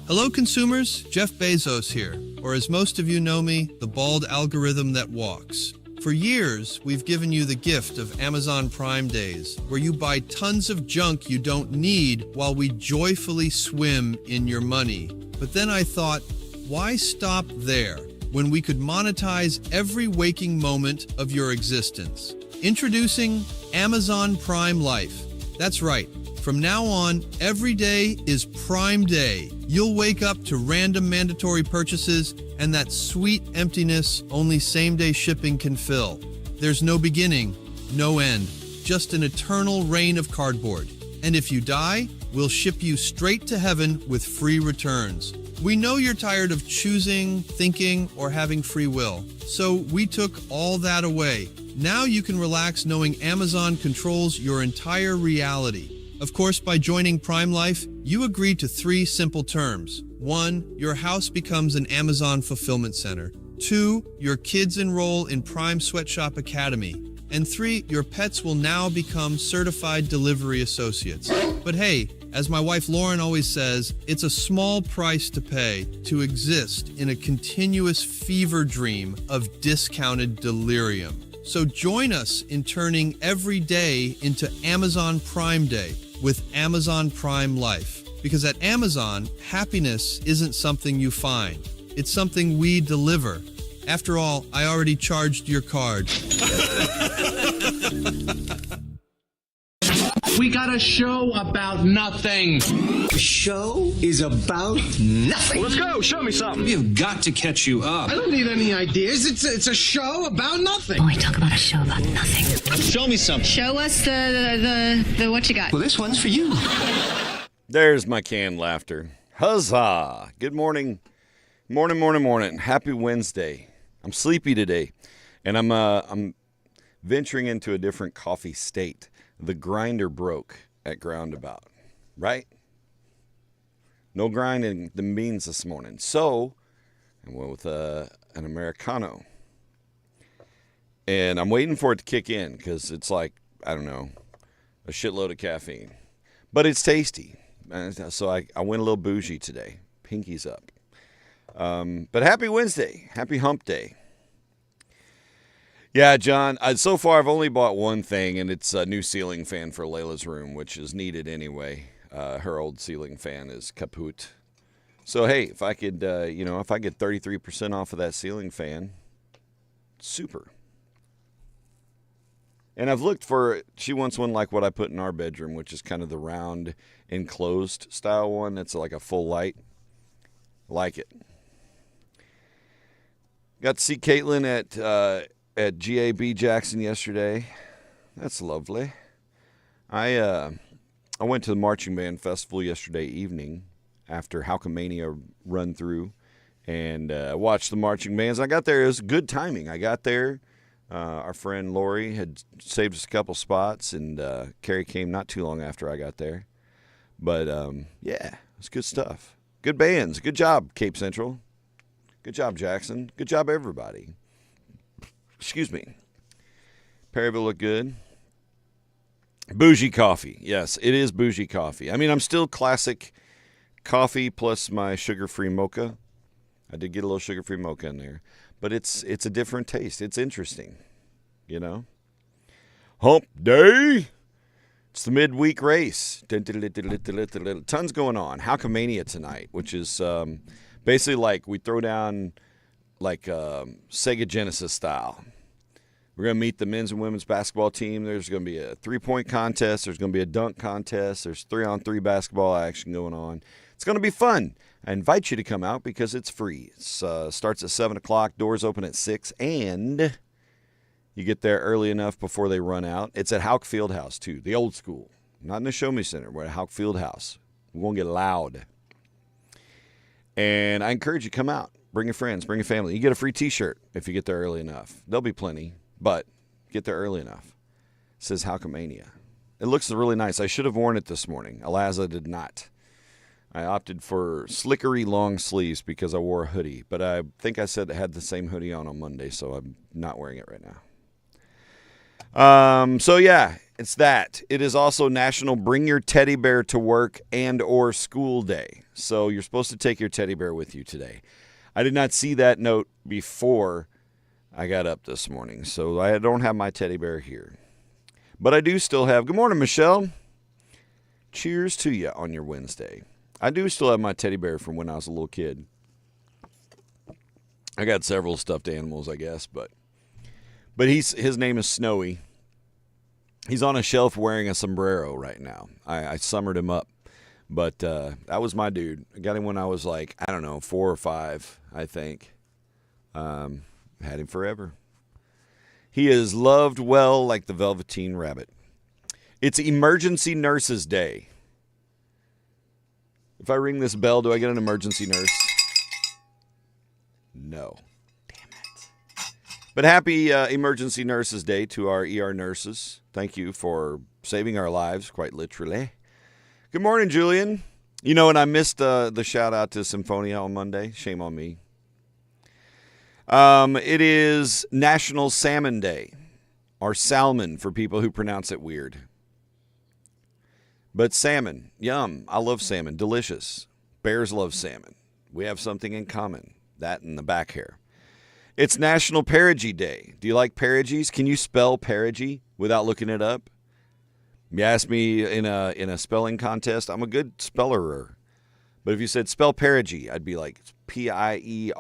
Hello, consumers. Jeff Bezos here, or as most of you know me, the bald algorithm that walks. For years, we've given you the gift of Amazon Prime Days, where you buy tons of junk you don't need while we joyfully swim in your money. But then I thought, why stop there when we could monetize every waking moment of your existence? Introducing Amazon Prime Life. That's right. From now on, every day is Prime Day. You'll wake up to random mandatory purchases and that sweet emptiness only same-day shipping can fill. There's no beginning, no end, just an eternal rain of cardboard. And if you die, we'll ship you straight to heaven with free returns. We know you're tired of choosing, thinking, or having free will, so we took all that away. Now you can relax knowing Amazon controls your entire reality. Of course, by joining Prime Life, you agree to 3 simple terms. 1, your house becomes an Amazon fulfillment center. 2, your kids enroll in Prime Sweatshop Academy. And 3, your pets will now become certified delivery associates. But hey, as my wife Lauren always says, it's a small price to pay to exist in a continuous fever dream of discounted delirium. So join us in turning every day into Amazon Prime Day with Amazon Prime Life. Because at Amazon, happiness isn't something you find. It's something we deliver. After all, I already charged your card. We got a show about nothing. The show is about nothing. Let's go. Show me something. We've got to catch you up. I don't need any ideas. It's a show about nothing. Oh, we talk about a show about nothing. Show me something. Show us the what you got. Well, this one's for you. There's my canned laughter. Huzzah! Good morning. Morning. Happy Wednesday. I'm sleepy today, and I'm venturing into a different coffee state. The grinder broke at Groundabout, right? No grinding the beans this morning. So I went with an Americano. And I'm waiting for it to kick in because it's like, I don't know, a shitload of caffeine. But it's tasty. So I went a little bougie today. Pinky's up. But happy Wednesday. Happy hump day. Yeah, John, so far I've only bought one thing, and it's a new ceiling fan for Layla's room, which is needed anyway. Her old ceiling fan is kaput. So, hey, if I could, if I get 33% off of that ceiling fan, super. And I've looked for, she wants one like what I put in our bedroom, which is kind of the round, enclosed style one. That's like a full light. Like it. Got to see Caitlin at GAB Jackson yesterday. That's lovely. I went to the marching band festival yesterday evening after Houckamania run through and watched the marching bands. I got there. It was good timing. I got there. Our friend Lori had saved us a couple spots, and Carrie came not too long after I got there. But, yeah, it's good stuff. Good bands. Good job, Cape Central. Good job, Jackson. Good job, everybody. Excuse me. Perryville looked good. Bougie coffee. Yes, it is bougie coffee. I mean, I'm still classic coffee plus my sugar-free mocha. I did get a little sugar-free mocha in there. But it's a different taste. It's interesting, you know. Hump day. It's the midweek race. Tons going on. Houckamania tonight, which is basically like we throw down like Sega Genesis style. We're going to meet the men's and women's basketball team. There's going to be a 3-point contest. There's going to be a dunk contest. There's 3-on-3 basketball action going on. It's going to be fun. I invite you to come out because it's free. It starts at 7 o'clock. Doors open at 6. And you get there early enough before they run out. It's at Houck Fieldhouse, too, the old school. Not in the Show Me Center. We're at Houck Fieldhouse. We're going to get loud. And I encourage you to come out. Bring your friends. Bring your family. You get a free T-shirt if you get there early enough. There'll be plenty. But get there early enough. It says Houckamania. It looks really nice. I should have worn it this morning. Alas, I did not. I opted for slickery long sleeves because I wore a hoodie. But I think I said I had the same hoodie on Monday, so I'm not wearing it right now. So yeah, it's that. It is also National Bring Your Teddy Bear to Work and or School Day. So you're supposed to take your teddy bear with you today. I did not see that note before I got up this morning, so I don't have my teddy bear here. But I do still have, good morning, Michelle. Cheers to you on your Wednesday. I do still have my teddy bear from when I was a little kid. I got several stuffed animals, I guess, but his name is Snowy. He's on a shelf wearing a sombrero right now. I summered him up, but that was my dude. I got him when I was like, I don't know, 4 or 5, I think. Had him forever. He is loved well like the Velveteen Rabbit. It's Emergency Nurses Day. If I ring this bell, do I get an emergency nurse? No. Damn it. But happy Emergency Nurses Day to our ER nurses. Thank you for saving our lives, quite literally. Good morning, Julian. You know, and I missed the shout out to Symphonia on Monday. Shame on me. It is National Salmon Day, or salmon for people who pronounce it weird. But salmon, yum. I love salmon. Delicious. Bears love salmon. We have something in common. That and the back hair. It's National Perigee Day. Do you like perogies? Can you spell perigee without looking it up? You asked me in a spelling contest. I'm a good spellerer. But if you said spell perigee, I'd be like Pierogi.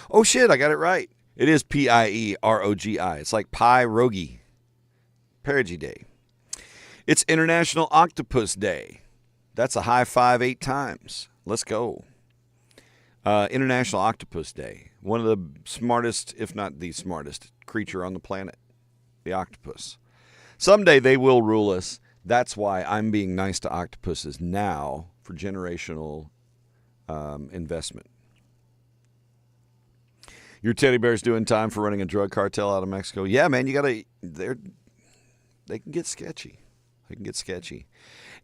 Oh, shit, I got it right. It is Pierogi. It's like pierogi. Perigee Day. It's International Octopus Day. That's a high five 8 times. Let's go. International Octopus Day. One of the smartest, if not the smartest, creature on the planet. The octopus. Someday they will rule us. That's why I'm being nice to octopuses now for generational investment. Your teddy bear's doing time for running a drug cartel out of Mexico. Yeah, man, you gotta. They can get sketchy.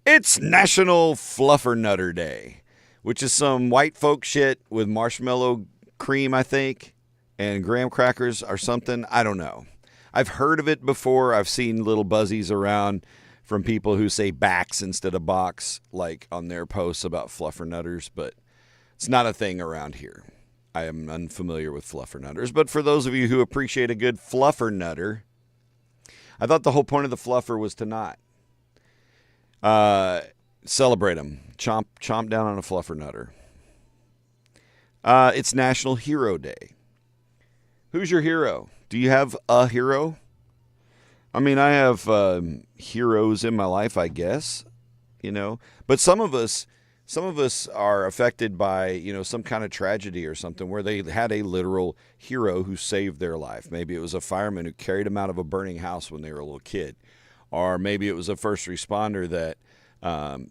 It's National Fluffernutter Day, which is some white folk shit with marshmallow cream, I think, and graham crackers or something. I don't know. I've heard of it before. I've seen little buzzies around from people who say backs instead of box, like on their posts about fluffernutters, but it's not a thing around here. I am unfamiliar with fluffernutters, but for those of you who appreciate a good fluffernutter, I thought the whole point of the fluffer was to not celebrate them. Chomp down on a fluffernutter. It's National Hero Day. Who's your hero? Do you have a hero? I mean, I have heroes in my life, I guess, you know. But some of us are affected by, you know, some kind of tragedy or something where they had a literal hero who saved their life. Maybe it was a fireman who carried them out of a burning house when they were a little kid. Or maybe it was a first responder that,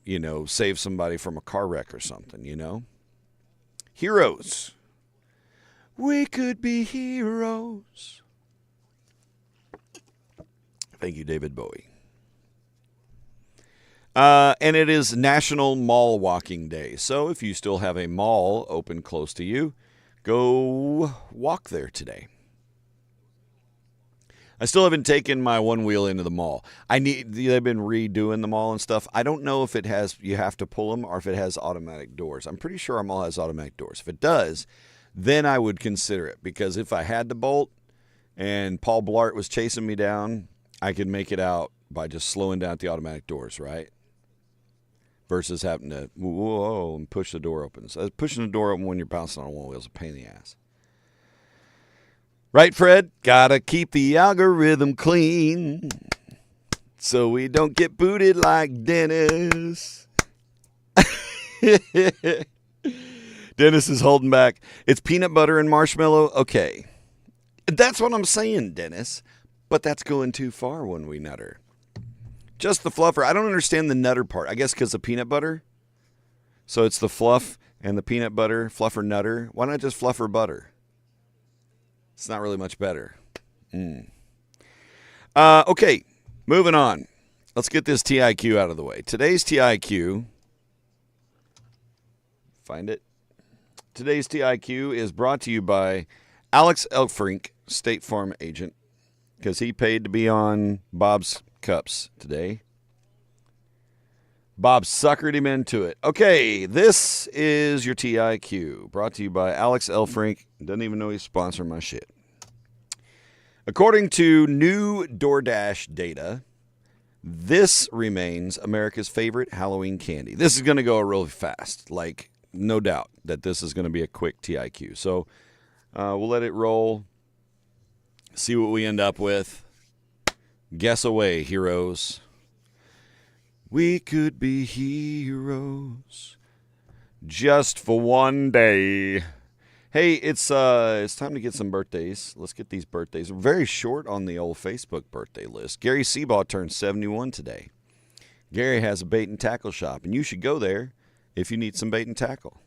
you know, saved somebody from a car wreck or something, you know. Heroes. We could be heroes. Thank you, David Bowie. And it is National Mall Walking Day. So if you still have a mall open close to you, go walk there today. I still haven't taken my one wheel into the mall. They've been redoing the mall and stuff. I don't know if you have to pull them or if it has automatic doors. I'm pretty sure our mall has automatic doors. If it does, then I would consider it. Because if I had to bolt and Paul Blart was chasing me down, I could make it out by just slowing down at the automatic doors, right? Versus having to whoa and push the door open. So pushing the door open when you're bouncing on one wheel is a pain in the ass. Right, Fred? Gotta keep the algorithm clean so we don't get booted like Dennis. Dennis is holding back. It's peanut butter and marshmallow? Okay. That's what I'm saying, Dennis. But that's going too far when we nutter. Just the fluffer. I don't understand the nutter part. I guess because of peanut butter. So it's the fluff and the peanut butter, fluffer nutter. Why not just fluffer butter? It's not really much better. Okay, moving on. Let's get this TIQ out of the way. Today's TIQ. Find it. Today's TIQ is brought to you by Alex Elfrink State Farm agent, because he paid to be on Bob's Cups today. Bob suckered him into it. Okay, this is your TIQ, brought to you by Alex Elfrink. Doesn't even know he's sponsoring my shit. According to new DoorDash data, this remains America's favorite Halloween candy. This is going to go really fast. Like, no doubt that this is going to be a quick TIQ. So we'll let it roll, see what we end up with. Guess away, heroes. We could be heroes just for one day. Hey, it's time to get some birthdays. Let's get these birthdays. We're very short on the old Facebook birthday list. Gary Seabaugh turned 71 today. Gary has a bait and tackle shop, and you should go there if you need some bait and tackle.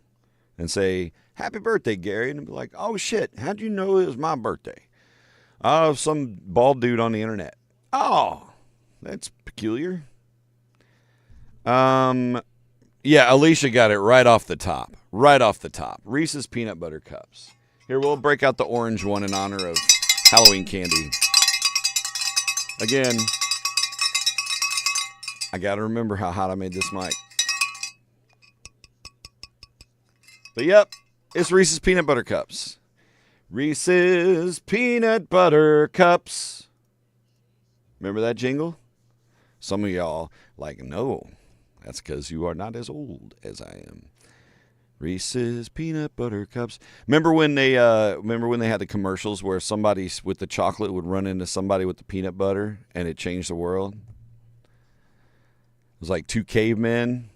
And say, happy birthday, Gary. And be like, oh, shit, how'd you know it was my birthday? Oh, some bald dude on the internet. Oh, that's peculiar. Yeah, Alicia got it right off the top. Right off the top. Reese's Peanut Butter Cups. Here, we'll break out the orange one in honor of Halloween candy. Again, I got to remember how hot I made this mic. But yep, it's Reese's Peanut Butter Cups. Reese's Peanut Butter Cups. Remember that jingle? Some of y'all like, no. That's because you are not as old as I am. Reese's Peanut Butter Cups. Remember when they had the commercials where somebody with the chocolate would run into somebody with the peanut butter and it changed the world? It was like two cavemen.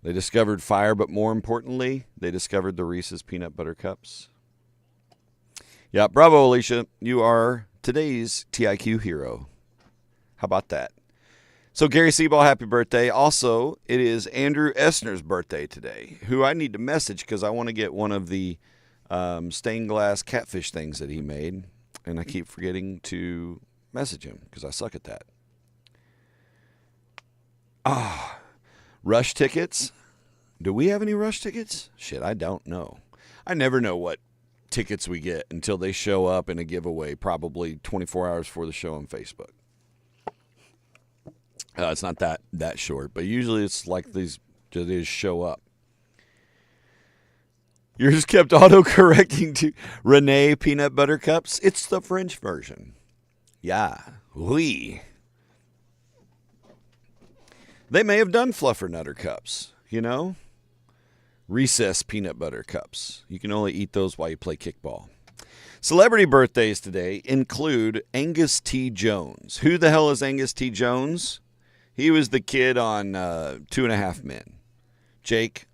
They discovered fire, but more importantly, they discovered the Reese's Peanut Butter Cups. Yeah, bravo, Alicia. You are today's TIQ hero. How about that? So, Gary Seabaugh, happy birthday. Also, it is Andrew Essner's birthday today, who I need to message because I want to get one of the stained glass catfish things that he made, and I keep forgetting to message him because I suck at that. Rush tickets. Do we have any Rush tickets? Shit, I don't know. I never know what tickets we get until they show up in a giveaway, probably 24 hours before the show on Facebook. It's not that short, but usually it's like they just show up. Yours kept auto-correcting to Renee Peanut Butter Cups. It's the French version. Yeah, oui. They may have done Fluffernutter Cups, you know? Recess Peanut Butter Cups. You can only eat those while you play kickball. Celebrity birthdays today include Angus T. Jones. Who the hell is Angus T. Jones? He was the kid on 2.5 Men. Jake,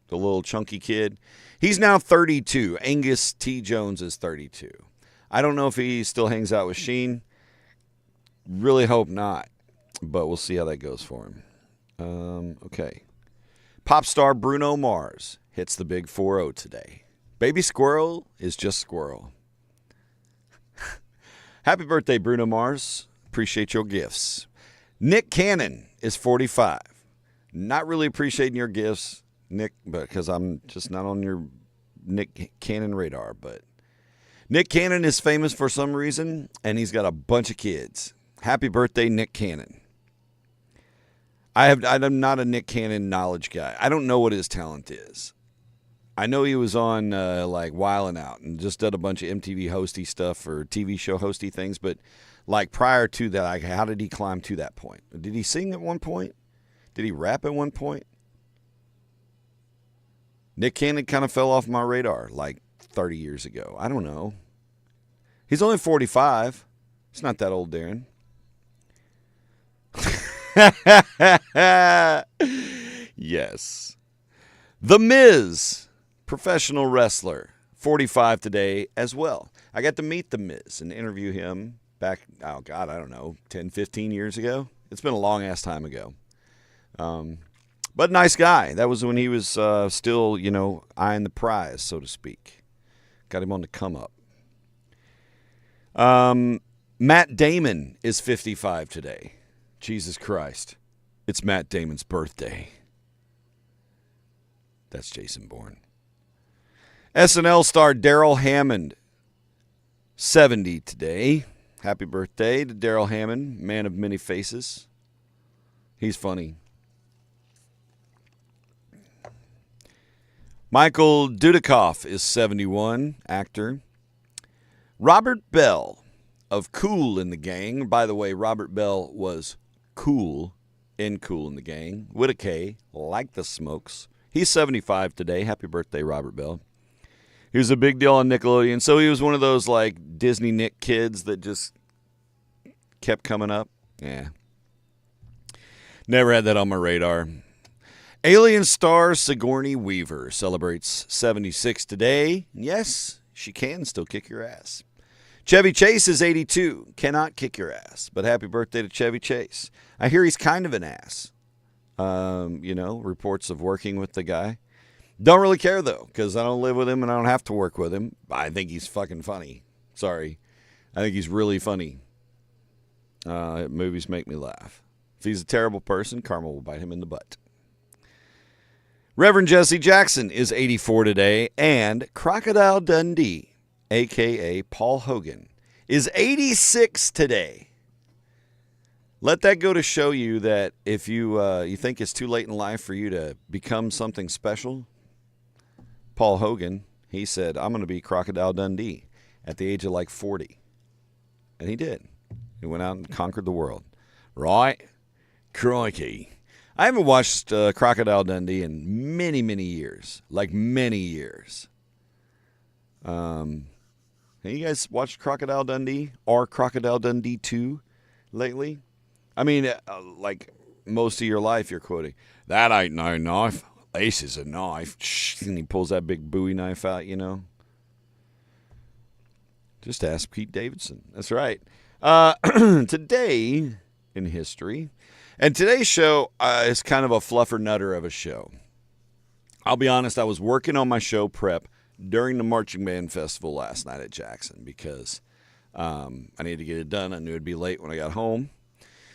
the little chunky kid. He's now 32. Angus T. Jones is 32. I don't know if he still hangs out with Sheen. Really hope not. But we'll see how that goes for him. Okay. Pop star Bruno Mars hits the big 4-0 today. Baby squirrel is just squirrel. Happy birthday, Bruno Mars. Appreciate your gifts. Nick Cannon is 45. Not really appreciating your gifts, Nick, because I'm just not on your Nick Cannon radar. But Nick Cannon is famous for some reason, and he's got a bunch of kids. Happy birthday, Nick Cannon. I'm not a Nick Cannon knowledge guy. I don't know what his talent is. I know he was on like Wildin' Out and just did a bunch of MTV hosty stuff or TV show hosty things, but like prior to that, like how did he climb to that point? Did he sing at one point? Did he rap at one point? Nick Cannon kind of fell off my radar like 30 years ago. I don't know. He's only 45. He's not that old, Darren. Yes. The Miz, professional wrestler, 45 today as well. I got to meet The Miz and interview him back, oh God, I don't know, 10, 15 years ago. It's been a long-ass time ago. But nice guy. That was when he was still, you know, eyeing the prize, so to speak. Got him on the come up. Matt Damon is 55 today. Jesus Christ. It's Matt Damon's birthday. That's Jason Bourne. SNL star Daryl Hammond 70 today. Happy birthday to Daryl Hammond, man of many faces. He's funny. Michael Dudikoff is 71, actor. Robert Bell of Kool in the Gang. By the way, Robert Bell was cool in Kool in the Gang. With a K, like the Smokes. He's 75 today. Happy birthday, Robert Bell. He was a big deal on Nickelodeon. So he was one of those like Disney Nick kids that just kept coming up. Yeah. Never had that on my radar. Alien star Sigourney Weaver celebrates 76 today. Yes, she can still kick your ass. Chevy Chase is 82. Cannot kick your ass. But happy birthday to Chevy Chase. I hear he's kind of an ass. Reports of working with the guy. Don't really care, though, because I don't live with him and I don't have to work with him. I think he's fucking funny. Sorry. I think he's really funny. Movies make me laugh. If he's a terrible person, karma will bite him in the butt. Reverend Jesse Jackson is 84 today, and Crocodile Dundee, a.k.a. Paul Hogan, is 86 today. Let that go to show you that if you think it's too late in life for you to become something special, Paul Hogan, he said, I'm going to be Crocodile Dundee at the age of like 40. And he did. He went out and conquered the world. Right? Crikey. I haven't watched Crocodile Dundee in many, many years. Like many years. Have you guys watched Crocodile Dundee or Crocodile Dundee 2 lately? I mean, like most of your life you're quoting, that ain't no knife. This is a knife. And he pulls that big Bowie knife out, you know. Just ask Pete Davidson. That's right. Today in history... And today's show is kind of a fluffer nutter of a show. I'll be honest, I was working on my show prep during the Marching Band Festival last night at Jackson because I needed to get it done. I knew it'd be late when I got home.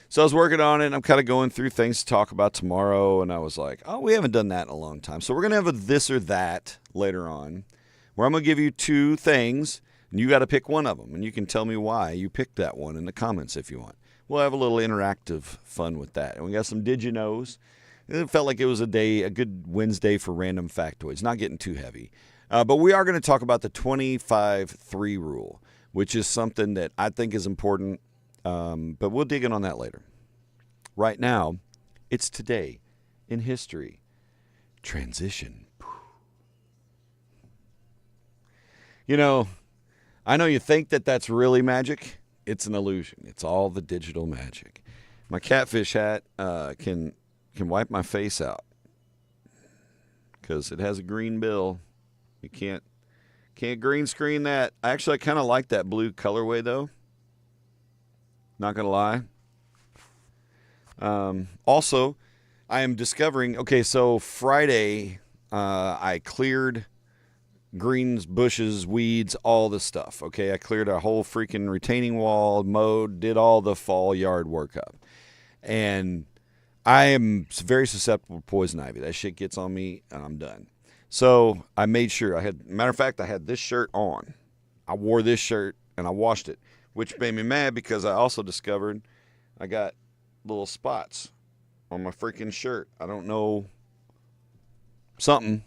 So I was working on it, and I'm kind of going through things to talk about tomorrow, and I was like, oh, we haven't done that in a long time. So we're going to have a this or that later on where I'm going to give you two things, and you got to pick one of them, and you can tell me why you picked that one in the comments if you want. We'll have a little interactive fun with that. And we got some Did You Knows. It felt like it was a good Wednesday for random factoids. Not getting too heavy. But we are going to talk about the 25-3 rule, which is something that I think is important. But we'll dig in on that later. Right now, it's today in history. Transition. You know, I know you think that that's really magic. It's an illusion. It's all the digital magic. My catfish hat can wipe my face out because it has a green bill. You can't green screen that. Actually, I kind of like that blue colorway though. Not gonna lie. Also, I am discovering. Okay, so Friday I cleared greens, bushes, weeds, all the stuff. Okay, I cleared a whole freaking retaining wall, mowed, did all the fall yard workup. And I am very susceptible to poison ivy. That shit gets on me and I'm done. So I made sure matter of fact, I had this shirt on. I wore this shirt and I washed it, which made me mad because I also discovered I got little spots on my freaking shirt. I don't know, something.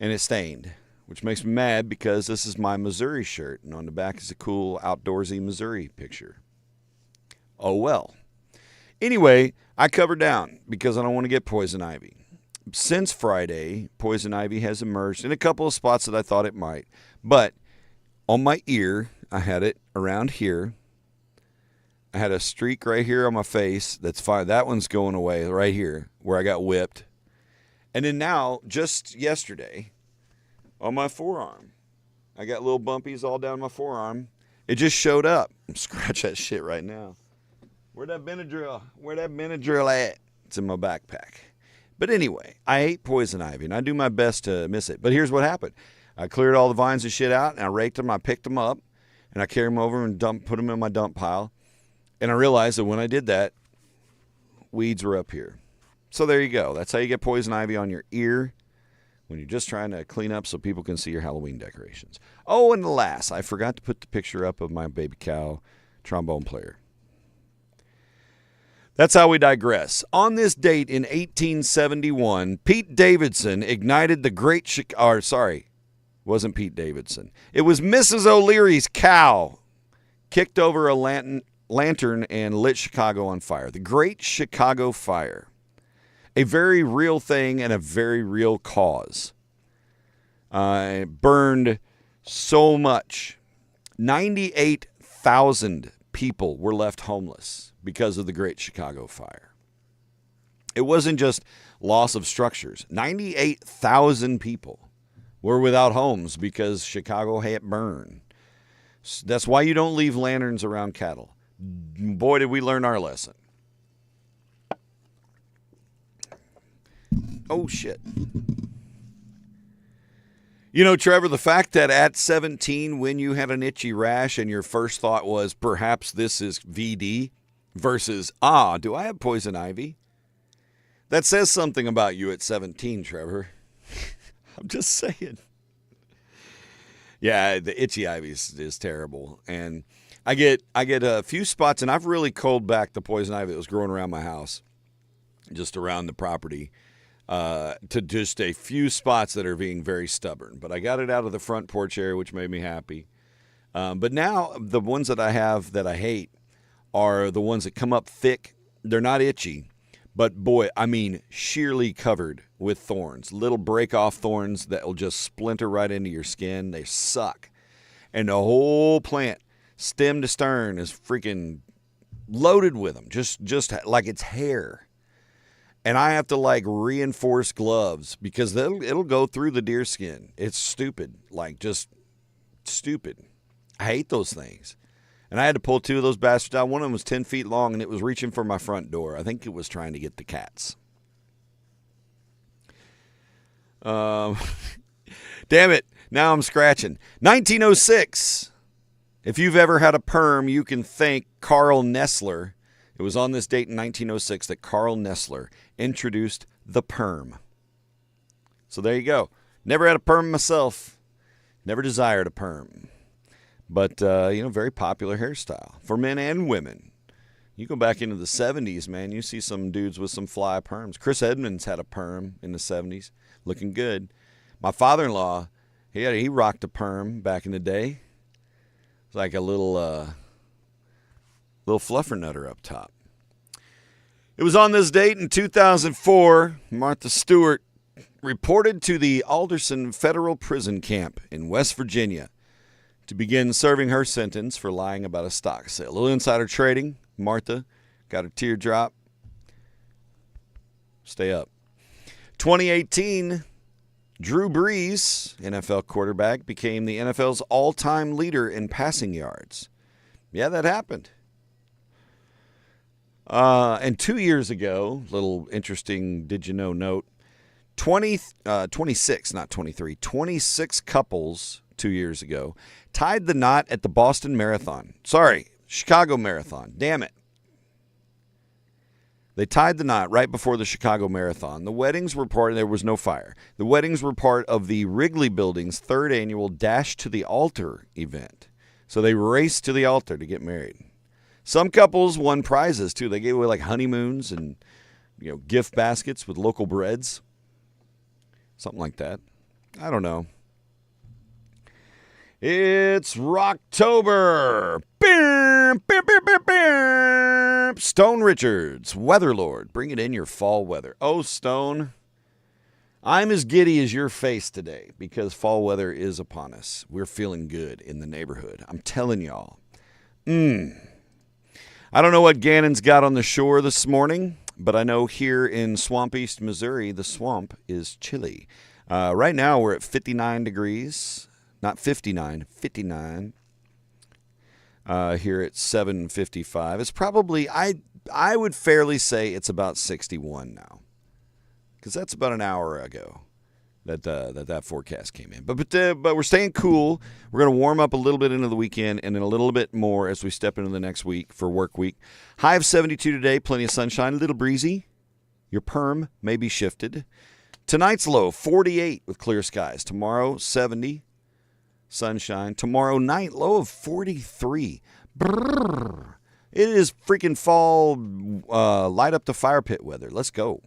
And it stained, which makes me mad because this is my Missouri shirt, and on the back is a cool outdoorsy Missouri picture. Oh well. Anyway, I covered down because I don't want to get poison ivy. Since Friday, poison ivy has emerged in a couple of spots that I thought it might. But on my ear, I had it around here. I had a streak right here on my face. That's fine. That one's going away right here where I got whipped. And then now, just yesterday, on my forearm, I got little bumpies all down my forearm. It just showed up. Scratch that shit right now. Where'd that Benadryl at? It's in my backpack. But anyway, I ate poison ivy, and I do my best to miss it. But here's what happened. I cleared all the vines and shit out, and I raked them. I picked them up, and I carried them over and put them in my dump pile. And I realized that when I did that, weeds were up here. So there you go. That's how you get poison ivy on your ear. when you're just trying to clean up so people can see your Halloween decorations. Oh, and alas, I forgot to put the picture up of my baby cow trombone player. That's how we digress. On this date in 1871, Pete Davidson ignited the great wasn't Pete Davidson. It was Mrs. O'Leary's cow kicked over a lantern and lit Chicago on fire. The Great Chicago Fire. A very real thing and a very real cause. It burned so much. 98,000 people were left homeless because of the Great Chicago Fire. It wasn't just loss of structures. 98,000 people were without homes because Chicago had burned. That's why you don't leave lanterns around cattle. Boy, did we learn our lesson. Oh, shit. You know, Trevor, the fact that at 17, when you had an itchy rash and your first thought was perhaps this is VD versus, do I have poison ivy? That says something about you at 17, Trevor. I'm just saying. Yeah, the itchy ivy is terrible. And I get a few spots, and I've really culled back the poison ivy that was growing around my house, just around the property. To just a few spots that are being very stubborn. But I got it out of the front porch area, which made me happy. But now the ones that I have that I hate are the ones that come up thick. They're not itchy, but boy, I mean sheerly covered with thorns. Little break-off thorns that will just splinter right into your skin. They suck. And the whole plant, stem to stern, is freaking loaded with them, just like it's hair. And I have to like reinforce gloves because it'll go through the deer skin. It's stupid, like just stupid. I hate those things. And I had to pull two of those bastards out. One of them was 10 feet long and it was reaching for my front door. I think it was trying to get the cats. Damn it. Now I'm scratching. 1906. If you've ever had a perm, you can thank Carl Nessler. It was on this date in 1906 that Carl Nessler introduced the perm. So there you go. Never had a perm myself. Never desired a perm. But, very popular hairstyle for men and women. You go back into the 70s, man, you see some dudes with some fly perms. Chris Edmonds had a perm in the 70s, looking good. My father-in-law, he rocked a perm back in the day. It's like a little fluffernutter up top. It was on this date in 2004, Martha Stewart reported to the Alderson Federal Prison Camp in West Virginia to begin serving her sentence for lying about a stock sale. A little insider trading. Martha got a teardrop. Stay up. 2018, Drew Brees, NFL quarterback, became the NFL's all-time leader in passing yards. Yeah, that happened. And 2 years ago, little interesting did-you-know note, 26 couples 2 years ago tied the knot at the Boston Marathon. Sorry, Chicago Marathon. Damn it. They tied the knot right before the Chicago Marathon. The weddings were there was no fire. The weddings were part of the Wrigley Building's third annual Dash to the Altar event. So they raced to the altar to get married. Some couples won prizes, too. They gave away like honeymoons and, gift baskets with local breads. Something like that. I don't know. It's Rocktober. Stone Richards, Weatherlord, bringing in your fall weather. Oh, Stone, I'm as giddy as your face today because fall weather is upon us. We're feeling good in the neighborhood. I'm telling y'all. I don't know what Gannon's got on the shore this morning, but I know here in Swamp East, Missouri, the swamp is chilly. Right now we're at 59 degrees. Not 59, 59. Here at 7:55. It's probably, I would fairly say it's about 61 now. Because that's about an hour ago that forecast came in. But we're staying cool. We're going to warm up a little bit into the weekend and then a little bit more as we step into the next week for work week. High of 72 today, plenty of sunshine, a little breezy. Your perm may be shifted. Tonight's low, 48 with clear skies. Tomorrow, 70, sunshine. Tomorrow night, low of 43. Brrr. It is freaking fall, light up the fire pit weather. Let's go.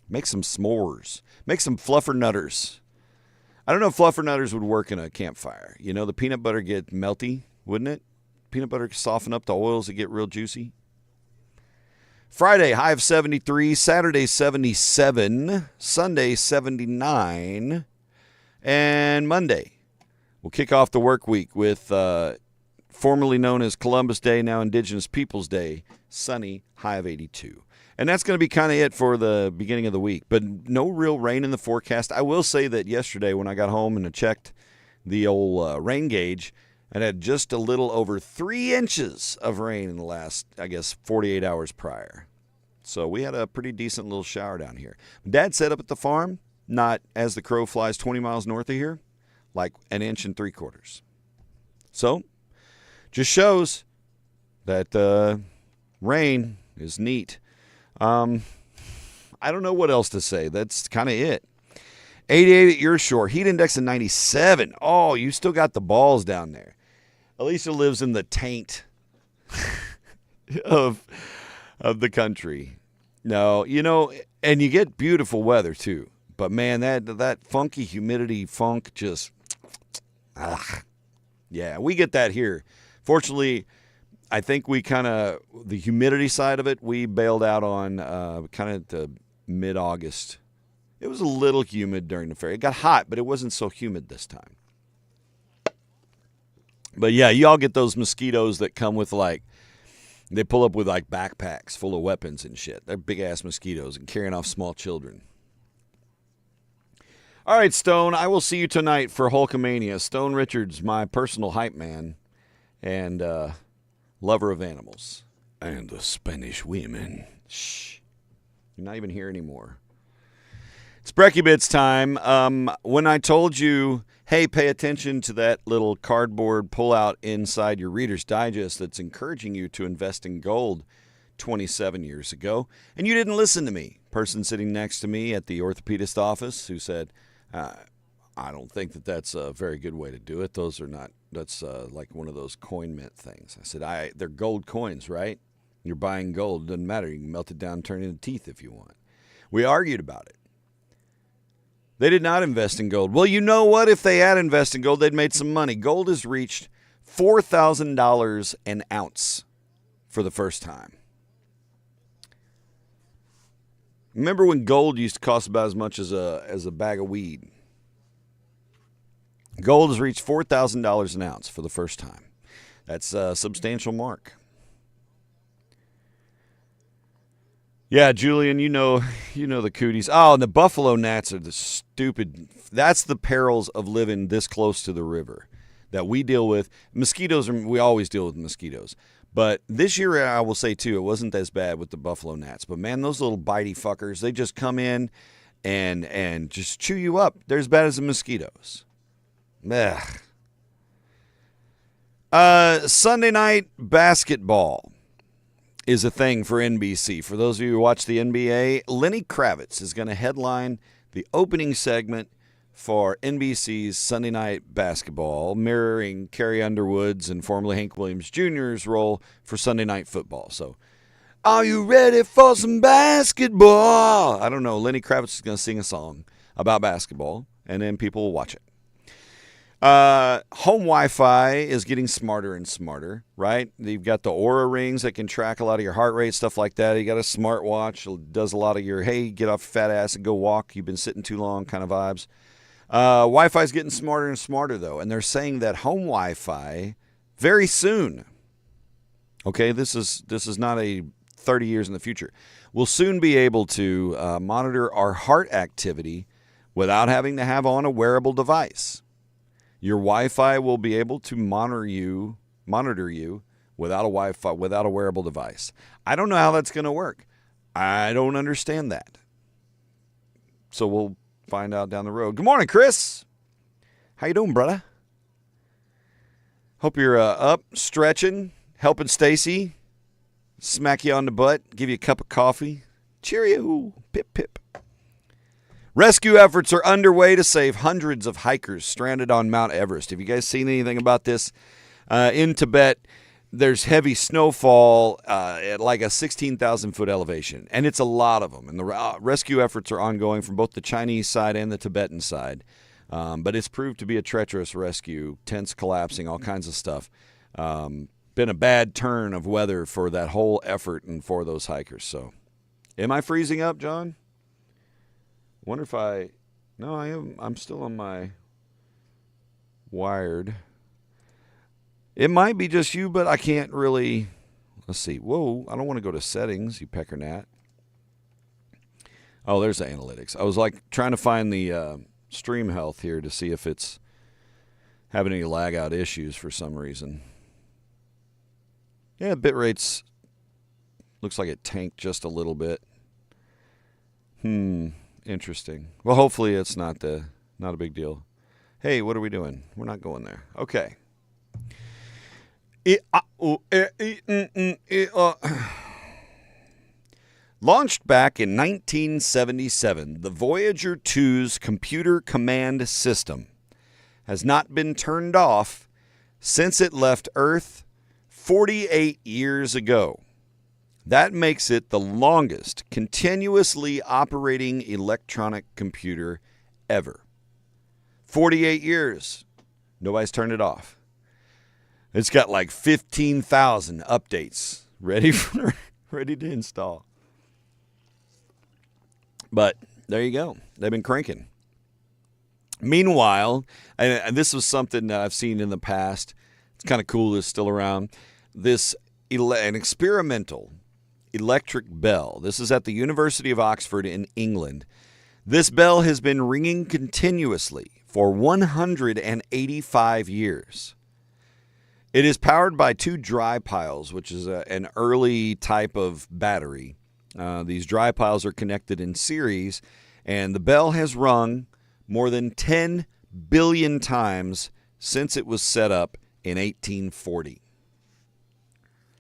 Make some s'mores. Make some fluffernutters. I don't know if fluffernutters would work in a campfire. You know, the peanut butter get melty, wouldn't it? Peanut butter soften up the oils that get real juicy. Friday, high of 73. Saturday, 77. Sunday, 79. And Monday, we'll kick off the work week with formerly known as Columbus Day, now Indigenous Peoples Day, sunny, high of 82. And that's going to be kind of it for the beginning of the week. But no real rain in the forecast. I will say that yesterday when I got home and I checked the old rain gauge, it had just a little over 3 inches of rain in the last, 48 hours prior. So we had a pretty decent little shower down here. Dad set up at the farm, not as the crow flies 20 miles north of here, like 1 3/4 inches. So, just shows that rain is neat. I don't know what else to say. That's kind of it. 88 at your shore. Heat index of 97. Oh, you still got the balls down there. Alicia lives in the taint of the country. No, you know, and you get beautiful weather too. But man, that funky humidity funk just, yeah, we get that here. Fortunately, I think we the humidity side of it, we bailed out on kind of the mid-August. It was a little humid during the fair. It got hot, but it wasn't so humid this time. But yeah, y'all get those mosquitoes that come with they pull up with backpacks full of weapons and shit. They're big-ass mosquitoes and carrying off small children. All right, Stone, I will see you tonight for Houckamania. Stone Richards, my personal hype man and lover of animals. And the Spanish women. Shh. You're not even here anymore. It's Brekkie Bits time. When I told you, hey, pay attention to that little cardboard pullout inside your Reader's Digest that's encouraging you to invest in gold 27 years ago, and you didn't listen to me. Person sitting next to me at the orthopedist office who said, I don't think that's a very good way to do it. That's like one of those coin mint things. I said, they're gold coins, right? You're buying gold. It doesn't matter. You can melt it down and turn it into teeth if you want. We argued about it. They did not invest in gold. Well, you know what? If they had invested in gold, they'd made some money. Gold has reached $4,000 an ounce for the first time. Remember when gold used to cost about as much as a bag of weed? Gold has reached $4,000 an ounce for the first time. That's a substantial mark. Yeah, Julian, you know the cooties. Oh, and the buffalo gnats are the stupid. That's the perils of living this close to the river that we deal with. Mosquitoes, we always deal with mosquitoes. But this year, I will say, too, it wasn't as bad with the buffalo gnats. But, man, those little bitey fuckers, they just come in and just chew you up. They're as bad as the mosquitoes. Ugh. Sunday night basketball is a thing for NBC. For those of you who watch the NBA, Lenny Kravitz is going to headline the opening segment for NBC's Sunday Night Basketball, mirroring Carrie Underwood's and formerly Hank Williams Jr.'s role for Sunday Night Football. So, are you ready for some basketball? I don't know. Lenny Kravitz is going to sing a song about basketball, and then people will watch it. Home Wi-Fi is getting smarter and smarter, right? You've got the Oura rings that can track a lot of your heart rate, stuff like that. You got a smartwatch that does a lot of your, hey, get off your fat ass and go walk. You've been sitting too long kind of vibes. Wi-Fi is getting smarter and smarter, though, and they're saying that home Wi-Fi very soon, okay, this is not a 30 years in the future, will soon be able to monitor our heart activity without having to have on a wearable device. Your Wi-Fi will be able to monitor you without a wearable device. I don't know how that's going to work. I don't understand that. So we'll find out down the road. Good morning, Chris. How you doing, brother? Hope you're up, stretching, helping Stacy, smack you on the butt, give you a cup of coffee. Cheerio, pip, pip. Rescue efforts are underway to save hundreds of hikers stranded on Mount Everest. Have you guys seen anything about this? In Tibet, there's heavy snowfall at like a 16,000-foot elevation, and it's a lot of them. And the rescue efforts are ongoing from both the Chinese side and the Tibetan side. But it's proved to be a treacherous rescue, tents collapsing, all kinds of stuff. Been a bad turn of weather for that whole effort and for those hikers. So, am I freezing up, John? Wonder if no, I am. I'm still on my wired. It might be just you, but I can't really. Let's see. Whoa, I don't want to go to settings, you pecker gnat. Oh, there's the analytics. I was like trying to find the stream health here to see if it's having any lag out issues for some reason. Yeah, bit rates looks like it tanked just a little bit. Interesting. Well, hopefully it's not a big deal. Hey, what are we doing? We're not going there. Okay. Launched back in 1977, the Voyager 2's computer command system has not been turned off since it left Earth 48 years ago. That makes it the longest continuously operating electronic computer ever. 48 years. Nobody's turned it off. It's got like 15,000 updates ready to install. But there you go. They've been cranking. Meanwhile, and this was something that I've seen in the past. It's kind of cool it's still around. An experimental electric bell. This is at the University of Oxford in England. This bell has been ringing continuously for 185 years. It is powered by 2 dry piles, which is an early type of battery. These dry piles are connected in series, and the bell has rung more than 10 billion times since it was set up in 1840.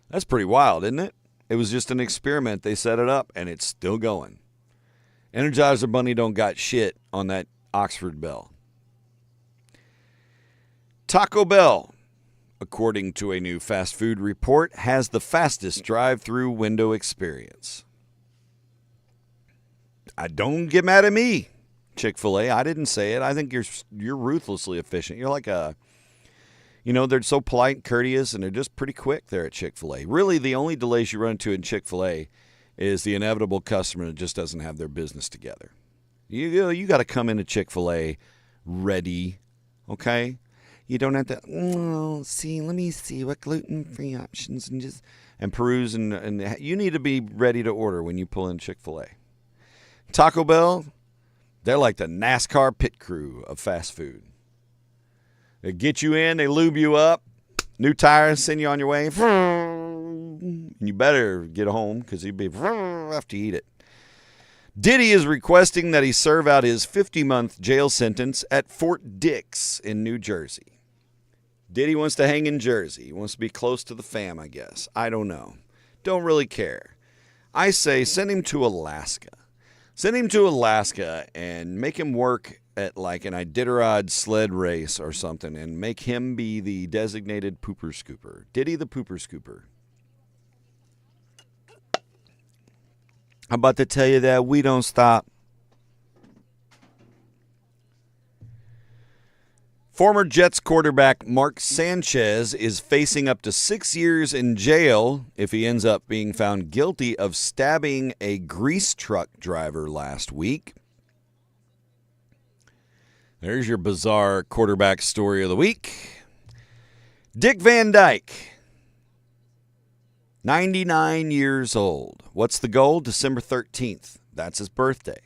That's pretty wild, isn't it? It was just an experiment. They set it up, and it's still going. Energizer Bunny don't got shit on that Oxford bell. Taco Bell, according to a new fast food report, has the fastest drive-through window experience. Don't get mad at me, Chick-fil-A. I didn't say it. I think you're ruthlessly efficient. You're like they're so polite and courteous, and they're just pretty quick there at Chick-fil-A. Really, the only delays you run into in Chick-fil-A is the inevitable customer that just doesn't have their business together. You got to come into Chick-fil-A ready, okay? You don't have to, let me see what gluten-free options and peruse, and you need to be ready to order when you pull in Chick-fil-A. Taco Bell, they're like the NASCAR pit crew of fast food. They get you in, they lube you up, new tires, send you on your way. And you better get home because you'll be after you eat it. Diddy is requesting that he serve out his 50-month jail sentence at Fort Dix in New Jersey. Diddy wants to hang in Jersey. He wants to be close to the fam, I guess. I don't know. Don't really care. I say send him to Alaska. Send him to Alaska and make him work at like an Iditarod sled race or something and make him be the designated pooper scooper. Diddy the pooper scooper. I'm about to tell you that we don't stop. Former Jets quarterback Mark Sanchez is facing up to 6 years in jail if he ends up being found guilty of stabbing a grease truck driver last week. There's your bizarre quarterback story of the week. Dick Van Dyke, 99 years old. What's the goal? December 13th. That's his birthday.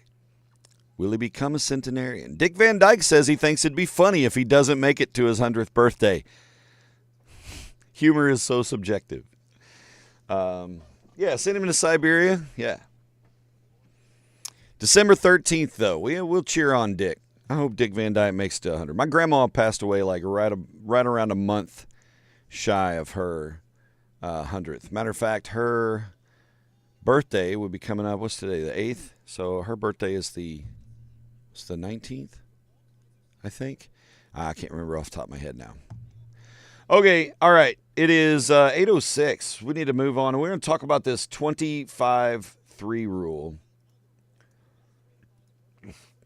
Will he become a centenarian? Dick Van Dyke says he thinks it'd be funny if he doesn't make it to his 100th birthday. Humor is so subjective. Send him to Siberia. Yeah. December 13th, though. We'll cheer on Dick. I hope Dick Van Dyke makes it to 100. My grandma passed away like right around a month shy of her 100th. Matter of fact, her birthday would be coming up. What's today? The 8th? So her birthday is the It's the 19th, I think. I can't remember off the top of my head now. Okay, all right. It is 8:06. We need to move on. We're going to talk about this 25-3 rule.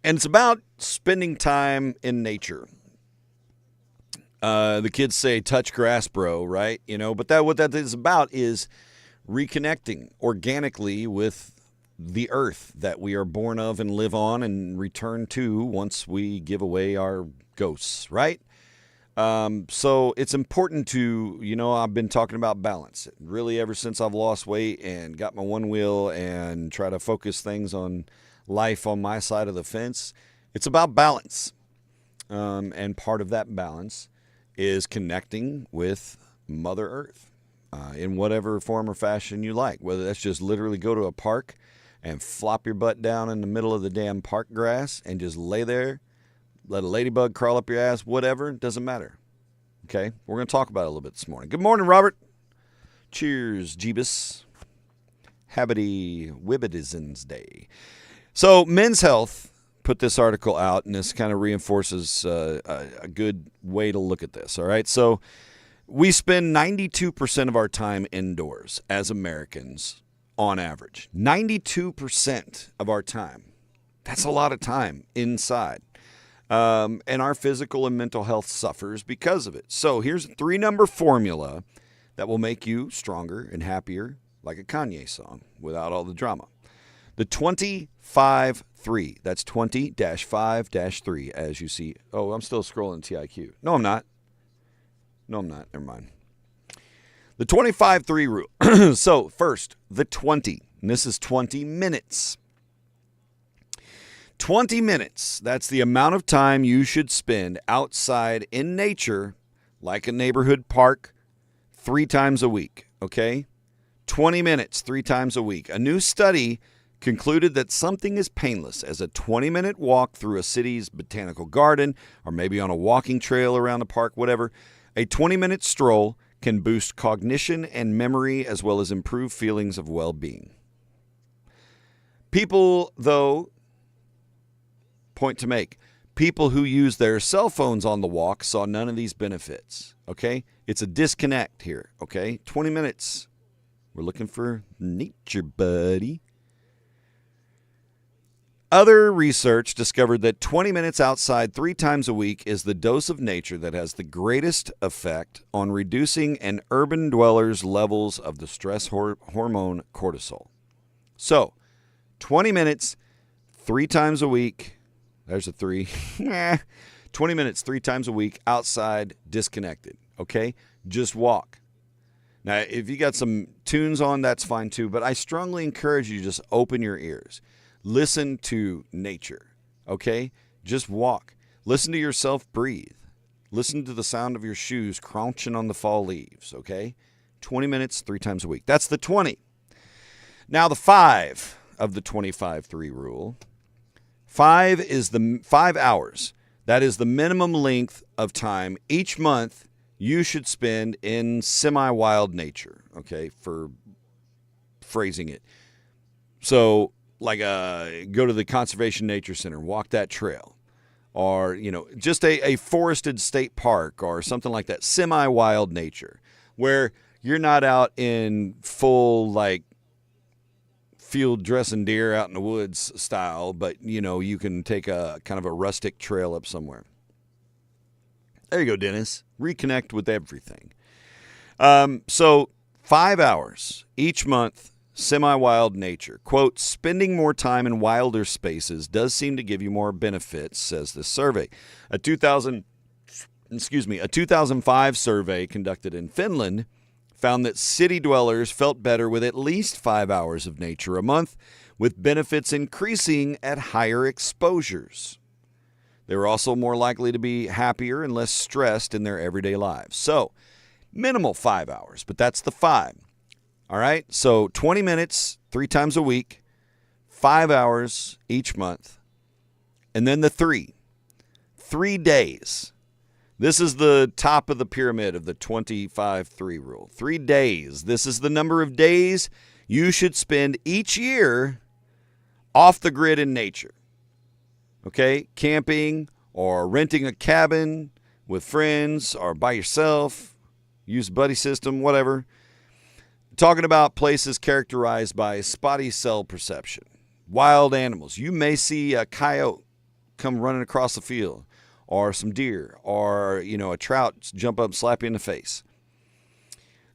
And it's about spending time in nature. The kids say, touch grass, bro, right? But what that is about is reconnecting organically with the earth that we are born of and live on and return to once we give away our ghosts, right? So it's important to, I've been talking about balance. Really, ever since I've lost weight and got my one wheel and try to focus things on life on my side of the fence, it's about balance. And part of that balance is connecting with Mother Earth in whatever form or fashion you like, whether that's just literally go to a park and flop your butt down in the middle of the damn park grass and just lay there, let a ladybug crawl up your ass, whatever, doesn't matter. Okay? We're going to talk about it a little bit this morning. Good morning, Robert. Cheers, Jeebus. Happy Wibbidisms Day. So, Men's Health put this article out, and this kind of reinforces a good way to look at this, all right? So, we spend 92% of our time indoors as Americans on average. 92% of our time. That's a lot of time inside. And our physical and mental health suffers because of it. So here's a 3-number formula that will make you stronger and happier, like a Kanye song, without all the drama. The 25-3. That's 20-5-3, as you see. Oh, I'm still scrolling TIQ. No, I'm not. Never mind. The 25-3 rule. So first, the 20. And this is 20 minutes. 20 minutes. That's the amount of time you should spend outside in nature, like a neighborhood park, 3 times a week. Okay? 20 minutes, 3 times a week. A new study concluded that something as painless as a 20-minute walk through a city's botanical garden, or maybe on a walking trail around the park, whatever, a 20-minute stroll can boost cognition and memory as well as improve feelings of well-being. People, though, point to make, people who use their cell phones on the walk saw none of these benefits, okay? It's a disconnect here, okay? 20 minutes. We're looking for nature, buddy. Other research discovered that 20 minutes outside 3 times a week is the dose of nature that has the greatest effect on reducing an urban dweller's levels of the stress hormone cortisol. So, 20 minutes, 3 times a week. There's a 3. 20 minutes, 3 times a week, outside, disconnected, okay? Just walk. Now, if you got some tunes on, that's fine too, but I strongly encourage you to just open your ears. Listen to nature, okay? Just walk. Listen to yourself breathe. Listen to the sound of your shoes crunching on the fall leaves, okay? 20 minutes, 3 times a week. That's the 20. Now, the 5 of the 25-3 rule. 5 is the 5 hours. That is the minimum length of time each month you should spend in semi-wild nature, okay, for phrasing it. So, like go to the Conservation Nature Center, walk that trail, or, just a forested state park or something like that, semi-wild nature, where you're not out in full, field dressing deer out in the woods style, but, you can take a kind of a rustic trail up somewhere. There you go, Dennis. Reconnect with everything. So 5 hours each month, semi-wild nature. Quote, spending more time in wilder spaces does seem to give you more benefits, says this survey. A 2005 survey conducted in Finland found that city dwellers felt better with at least 5 hours of nature a month, with benefits increasing at higher exposures. They were also more likely to be happier and less stressed in their everyday lives. So, minimal 5 hours, but that's the 5. All right, so 20 minutes, 3 times a week, 5 hours each month, and then the 3 days. This is the top of the pyramid of the 25-3 rule. 3 days. This is the number of days you should spend each year off the grid in nature. okay? Camping or renting a cabin with friends or by yourself, use a buddy system, whatever. Talking about places characterized by spotty cell perception. Wild animals. You may see a coyote come running across the field, or some deer, or, a trout jump up and slap you in the face.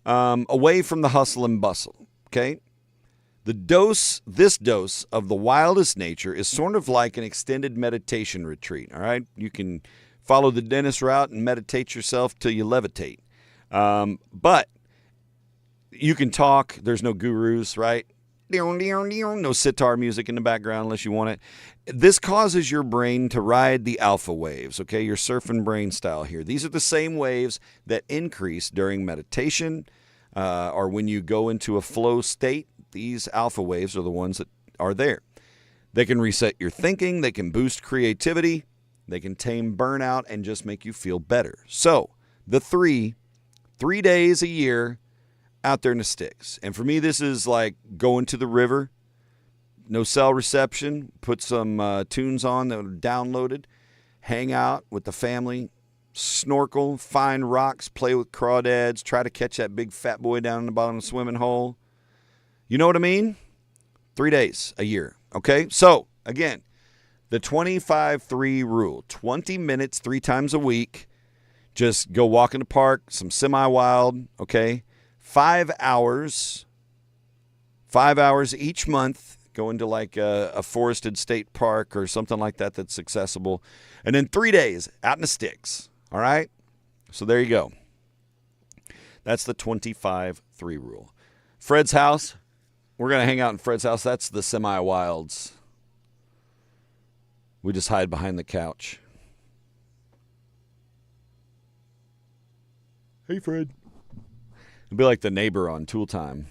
Away from the hustle and bustle, okay? This dose of the wildest nature is sort of like an extended meditation retreat, all right? You can follow the dentist route and meditate yourself till you levitate. But you can talk. There's no gurus, right? No sitar music in the background unless you want it. This causes your brain to ride the alpha waves, okay? You're surfing brain style here. These are the same waves that increase during meditation or when you go into a flow state. These alpha waves are the ones that are there. They can reset your thinking. They can boost creativity. They can tame burnout and just make you feel better. So the three days a year out there in the sticks. And for me, this is like going to the river, no cell reception, put some tunes on that are downloaded, hang out with the family, snorkel, find rocks, play with crawdads, try to catch that big fat boy down in the bottom of the swimming hole. You know what I mean? 3 days a year, okay? So, again, the 25-3 rule, 20 minutes 3 times a week. Just go walk in the park, some semi-wild, okay? 5 hours each month, go into like a forested state park or something like that that's accessible. And then 3 days out in the sticks, all right? So there you go. That's the 25-3 rule. Fred's house, we're going to hang out in Fred's house. That's the semi-wilds. We just hide behind the couch. Hey, Fred. It'd be like the neighbor on Tool Time.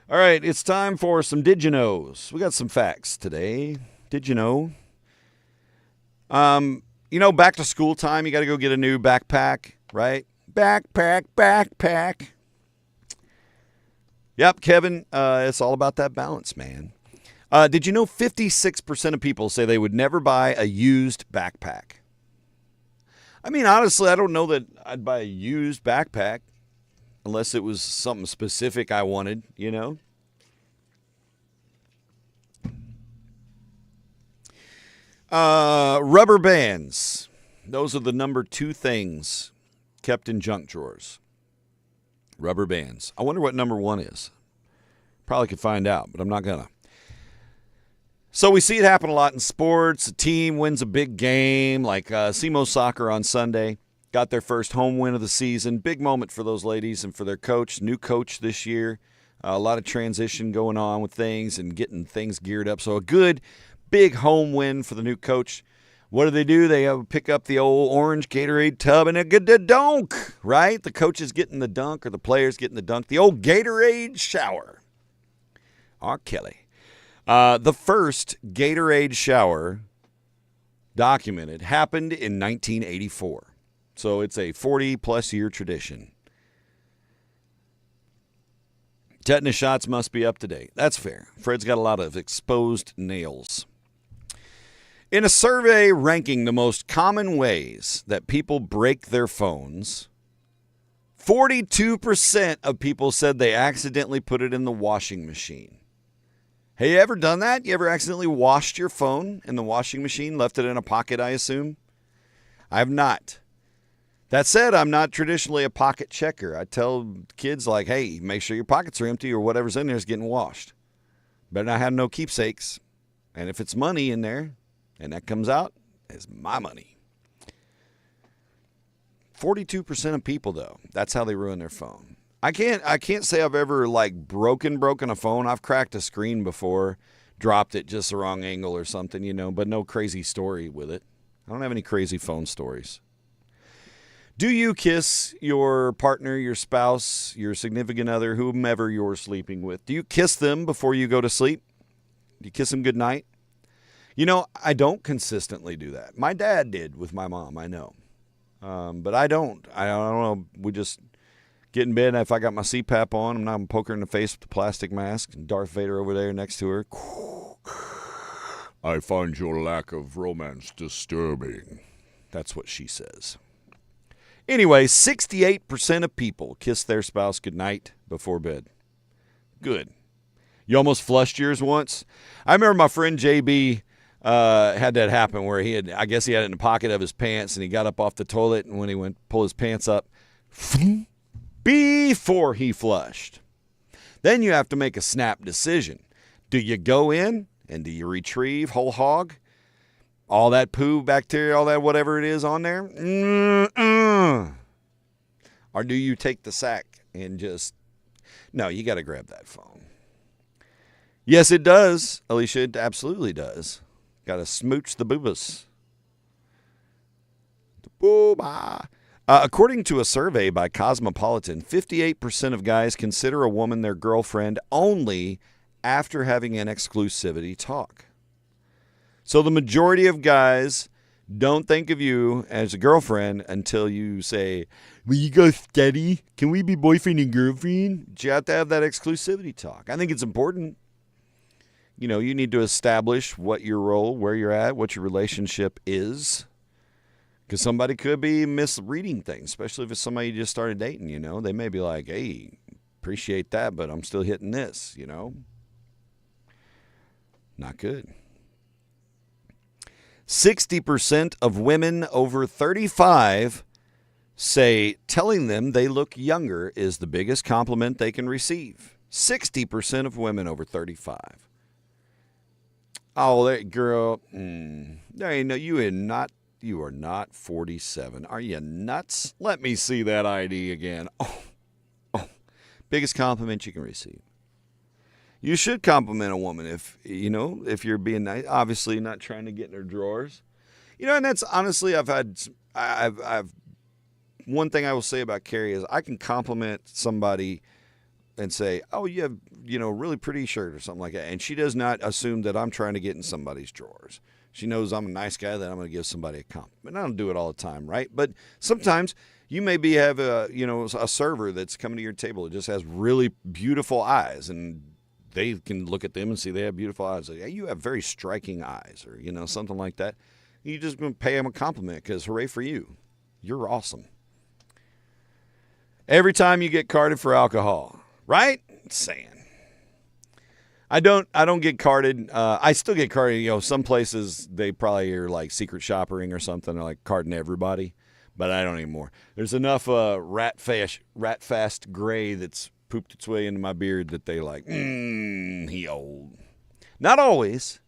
All right, it's time for some Did You Knows. We got some facts today. Did you know? Back to school time, you got to go get a new backpack, right? Backpack. Yep, Kevin, it's all about that balance, man. Did you know 56% of people say they would never buy a used backpack? I mean, honestly, I don't know that I'd buy a used backpack. Unless it was something specific I wanted, Rubber bands. Those are the number 2 things kept in junk drawers. Rubber bands. I wonder what number 1 is. Probably could find out, but I'm not going to. So we see it happen a lot in sports. A team wins a big game, like SEMO Soccer on Sunday. Got their first home win of the season. Big moment for those ladies and for their coach. New coach this year. A lot of transition going on with things and getting things geared up. So a good, big home win for the new coach. What do? They pick up the old orange Gatorade tub and get the dunk, right? The coach is getting the dunk or the player's getting the dunk. The old Gatorade shower. R. Kelly. The first Gatorade shower documented happened in 1984. So it's a 40-plus year tradition. Tetanus shots must be up to date. That's fair. Fred's got a lot of exposed nails. In a survey ranking the most common ways that people break their phones, 42% of people said they accidentally put it in the washing machine. Have you ever done that? You ever accidentally washed your phone in the washing machine, left it in a pocket, I assume? I have not. That said, I'm not traditionally a pocket checker. I tell kids, like, hey, make sure your pockets are empty or whatever's in there is getting washed. Better not have no keepsakes. And if it's money in there and that comes out, it's my money. 42% of people, though, that's how they ruin their phone. I can't say I've ever, broken a phone. I've cracked a screen before, dropped it just the wrong angle or something, but no crazy story with it. I don't have any crazy phone stories. Do you kiss your partner, your spouse, your significant other, whomever you're sleeping with? Do you kiss them before you go to sleep? Do you kiss them goodnight? I don't consistently do that. My dad did with my mom, I know. But I don't. I don't know. We just get in bed. If I got my CPAP on, I'm not going to poke her in the face with the plastic mask. And Darth Vader over there next to her. I find your lack of romance disturbing. That's what she says. Anyway, 68% of people kiss their spouse goodnight before bed. Good. You almost flushed yours once? I remember my friend JB had that happen where I guess he had it in the pocket of his pants, and he got up off the toilet, and when he went to pull his pants up, before he flushed. Then you have to make a snap decision. Do you go in and do you retrieve whole hog? All that poo, bacteria, all that whatever it is on there? Or do you take the sack and just... No, you got to grab that phone. Yes, it does, Alicia. It absolutely does. Got to smooch the boobas. Booba. According to a survey by Cosmopolitan, 58% of guys consider a woman their girlfriend only after having an exclusivity talk. So the majority of guys don't think of you as a girlfriend until you say, will you go steady? Can we be boyfriend and girlfriend? You have to have that exclusivity talk. I think it's important. You know, you need to establish what your role, where you're at, what your relationship is. Because somebody could be misreading things, especially if it's somebody you just started dating, you know. They may be like, hey, appreciate that, but I'm still hitting this, you know. Not good. 60% of women over 35 say telling them they look younger is the biggest compliment they can receive. 60% of women over 35. Oh, that girl, there ain't no, you are not 47. Are you nuts? Let me see that ID again. Oh, biggest compliment you can receive. You should compliment a woman if you're being nice. Obviously, not trying to get in her drawers. You know, and that's honestly, I've one thing I will say about Carrie is I can compliment somebody and say, oh, you have, really pretty shirt or something like that. And she does not assume that I'm trying to get in somebody's drawers. She knows I'm a nice guy, that I'm going to give somebody a compliment. I don't do it all the time, right? But sometimes you maybe have a server that's coming to your table that just has really beautiful eyes, and they can look at them and see they have beautiful eyes. Like, hey, you have very striking eyes, or, something like that. You just going to pay them a compliment because hooray for you. You're awesome. Every time you get carded for alcohol, right? Saying. I don't get carded. I still get carded. Some places they probably are like secret shopping or something. They're like carding everybody, but I don't anymore. There's enough rat fast gray that's pooped its way into my beard that they like. He old. Not always.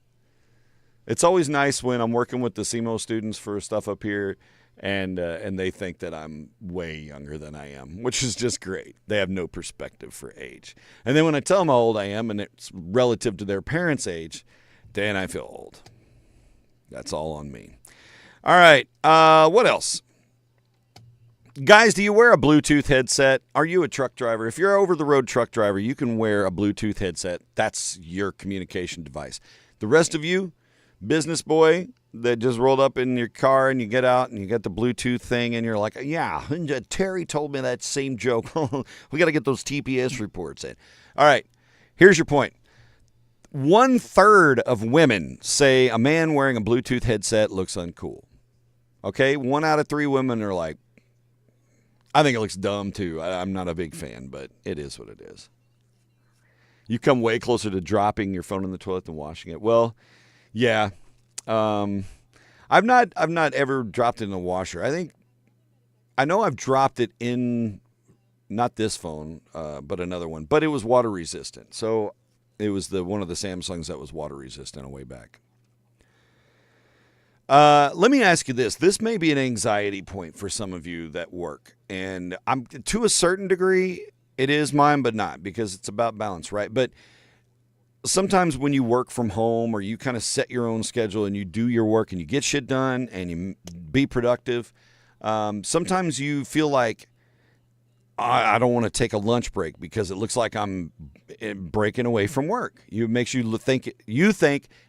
It's always nice when I'm working with the SEMO students for stuff up here, and they think that I'm way younger than I am, which is just great. They have no perspective for age. And then when I tell them how old I am, and it's relative to their parents' age, then I feel old. That's all on me. All right, what else? Guys, do you wear a Bluetooth headset? Are you a truck driver? If you're an over-the-road truck driver, you can wear a Bluetooth headset. That's your communication device. The rest of you, business boy that just rolled up in your car and you get out and you get the Bluetooth thing and you're like, yeah, Terry told me that same joke. We got to get those TPS reports in. All right, here's your point. 1/3 of women say a man wearing a Bluetooth headset looks uncool. Okay, 1 out of 3 women are like, I think it looks dumb too. I'm not a big fan, but it is what it is. You come way closer to dropping your phone in the toilet than washing it. Well, yeah. I've not ever dropped it in the washer. I know I've dropped it in, not this phone, but another one, but it was water resistant. So it was one of the Samsungs that was water resistant a way back. Let me ask you this. This may be an anxiety point for some of you that work, and I'm to a certain degree, it is mine, but not, because it's about balance, right? But sometimes when you work from home or you kind of set your own schedule and you do your work and you get shit done and you be productive, sometimes you feel like, I don't want to take a lunch break because it looks like I'm breaking away from work. It makes you think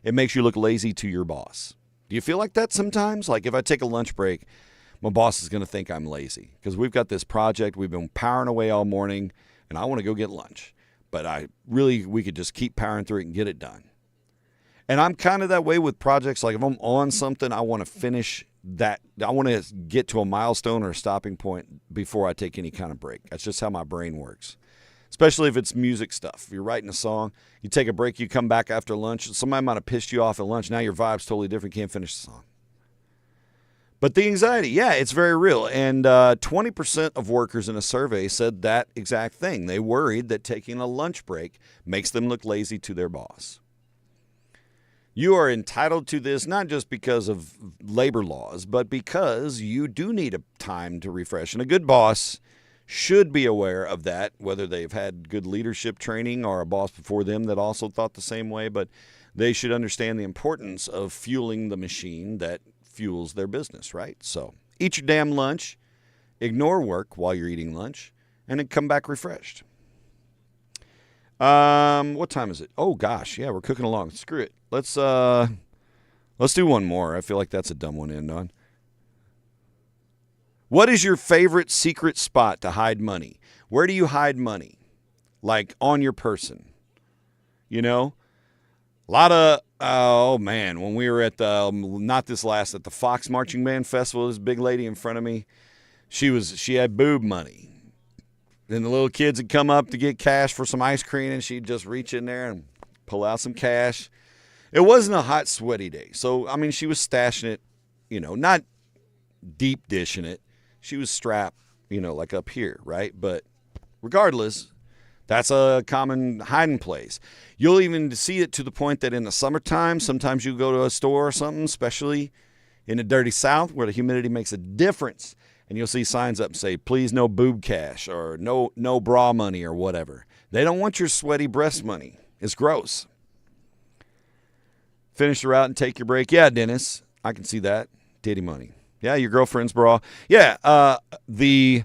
it makes you look lazy to your boss. Do you feel like that sometimes? Like if I take a lunch break, my boss is going to think I'm lazy because we've got this project. We've been powering away all morning and I want to go get lunch. But we could just keep powering through it and get it done. And I'm kind of that way with projects. Like if I'm on something, I want to finish that. I want to get to a milestone or a stopping point before I take any kind of break. That's just how my brain works. Especially if it's music stuff. If you're writing a song, you take a break, you come back after lunch. Somebody might have pissed you off at lunch. Now your vibe's totally different. You can't finish the song. But the anxiety, yeah, it's very real. And 20% of workers in a survey said that exact thing. They worried that taking a lunch break makes them look lazy to their boss. You are entitled to this not just because of labor laws, but because you do need a time to refresh. And a good boss should be aware of that, whether they've had good leadership training or a boss before them that also thought the same way. But they should understand the importance of fueling the machine that fuels their business, right? So eat your damn lunch, ignore work while you're eating lunch, and then come back refreshed. What time is it? Oh gosh, yeah, we're cooking along. Screw it. Let's do one more. I feel like that's a dumb one to end on. What is your favorite secret spot to hide money? Where do you hide money? Like on your person. You know? A lot of, oh man, when we were at the, at the Fox Marching Band Festival, this big lady in front of me, she had boob money. Then the little kids would come up to get cash for some ice cream, and she'd just reach in there and pull out some cash. It wasn't a hot, sweaty day. So, I mean, she was stashing it, not deep dishing it. She was strapped, like up here, right? But regardless, that's a common hiding place. You'll even see it to the point that in the summertime, sometimes you go to a store or something, especially in the dirty South where the humidity makes a difference, and you'll see signs up and say, please no boob cash or no bra money or whatever. They don't want your sweaty breast money. It's gross. Finish the route and take your break. Yeah, Dennis, I can see that. Titty money. Yeah, your girlfriend's bra. Yeah, the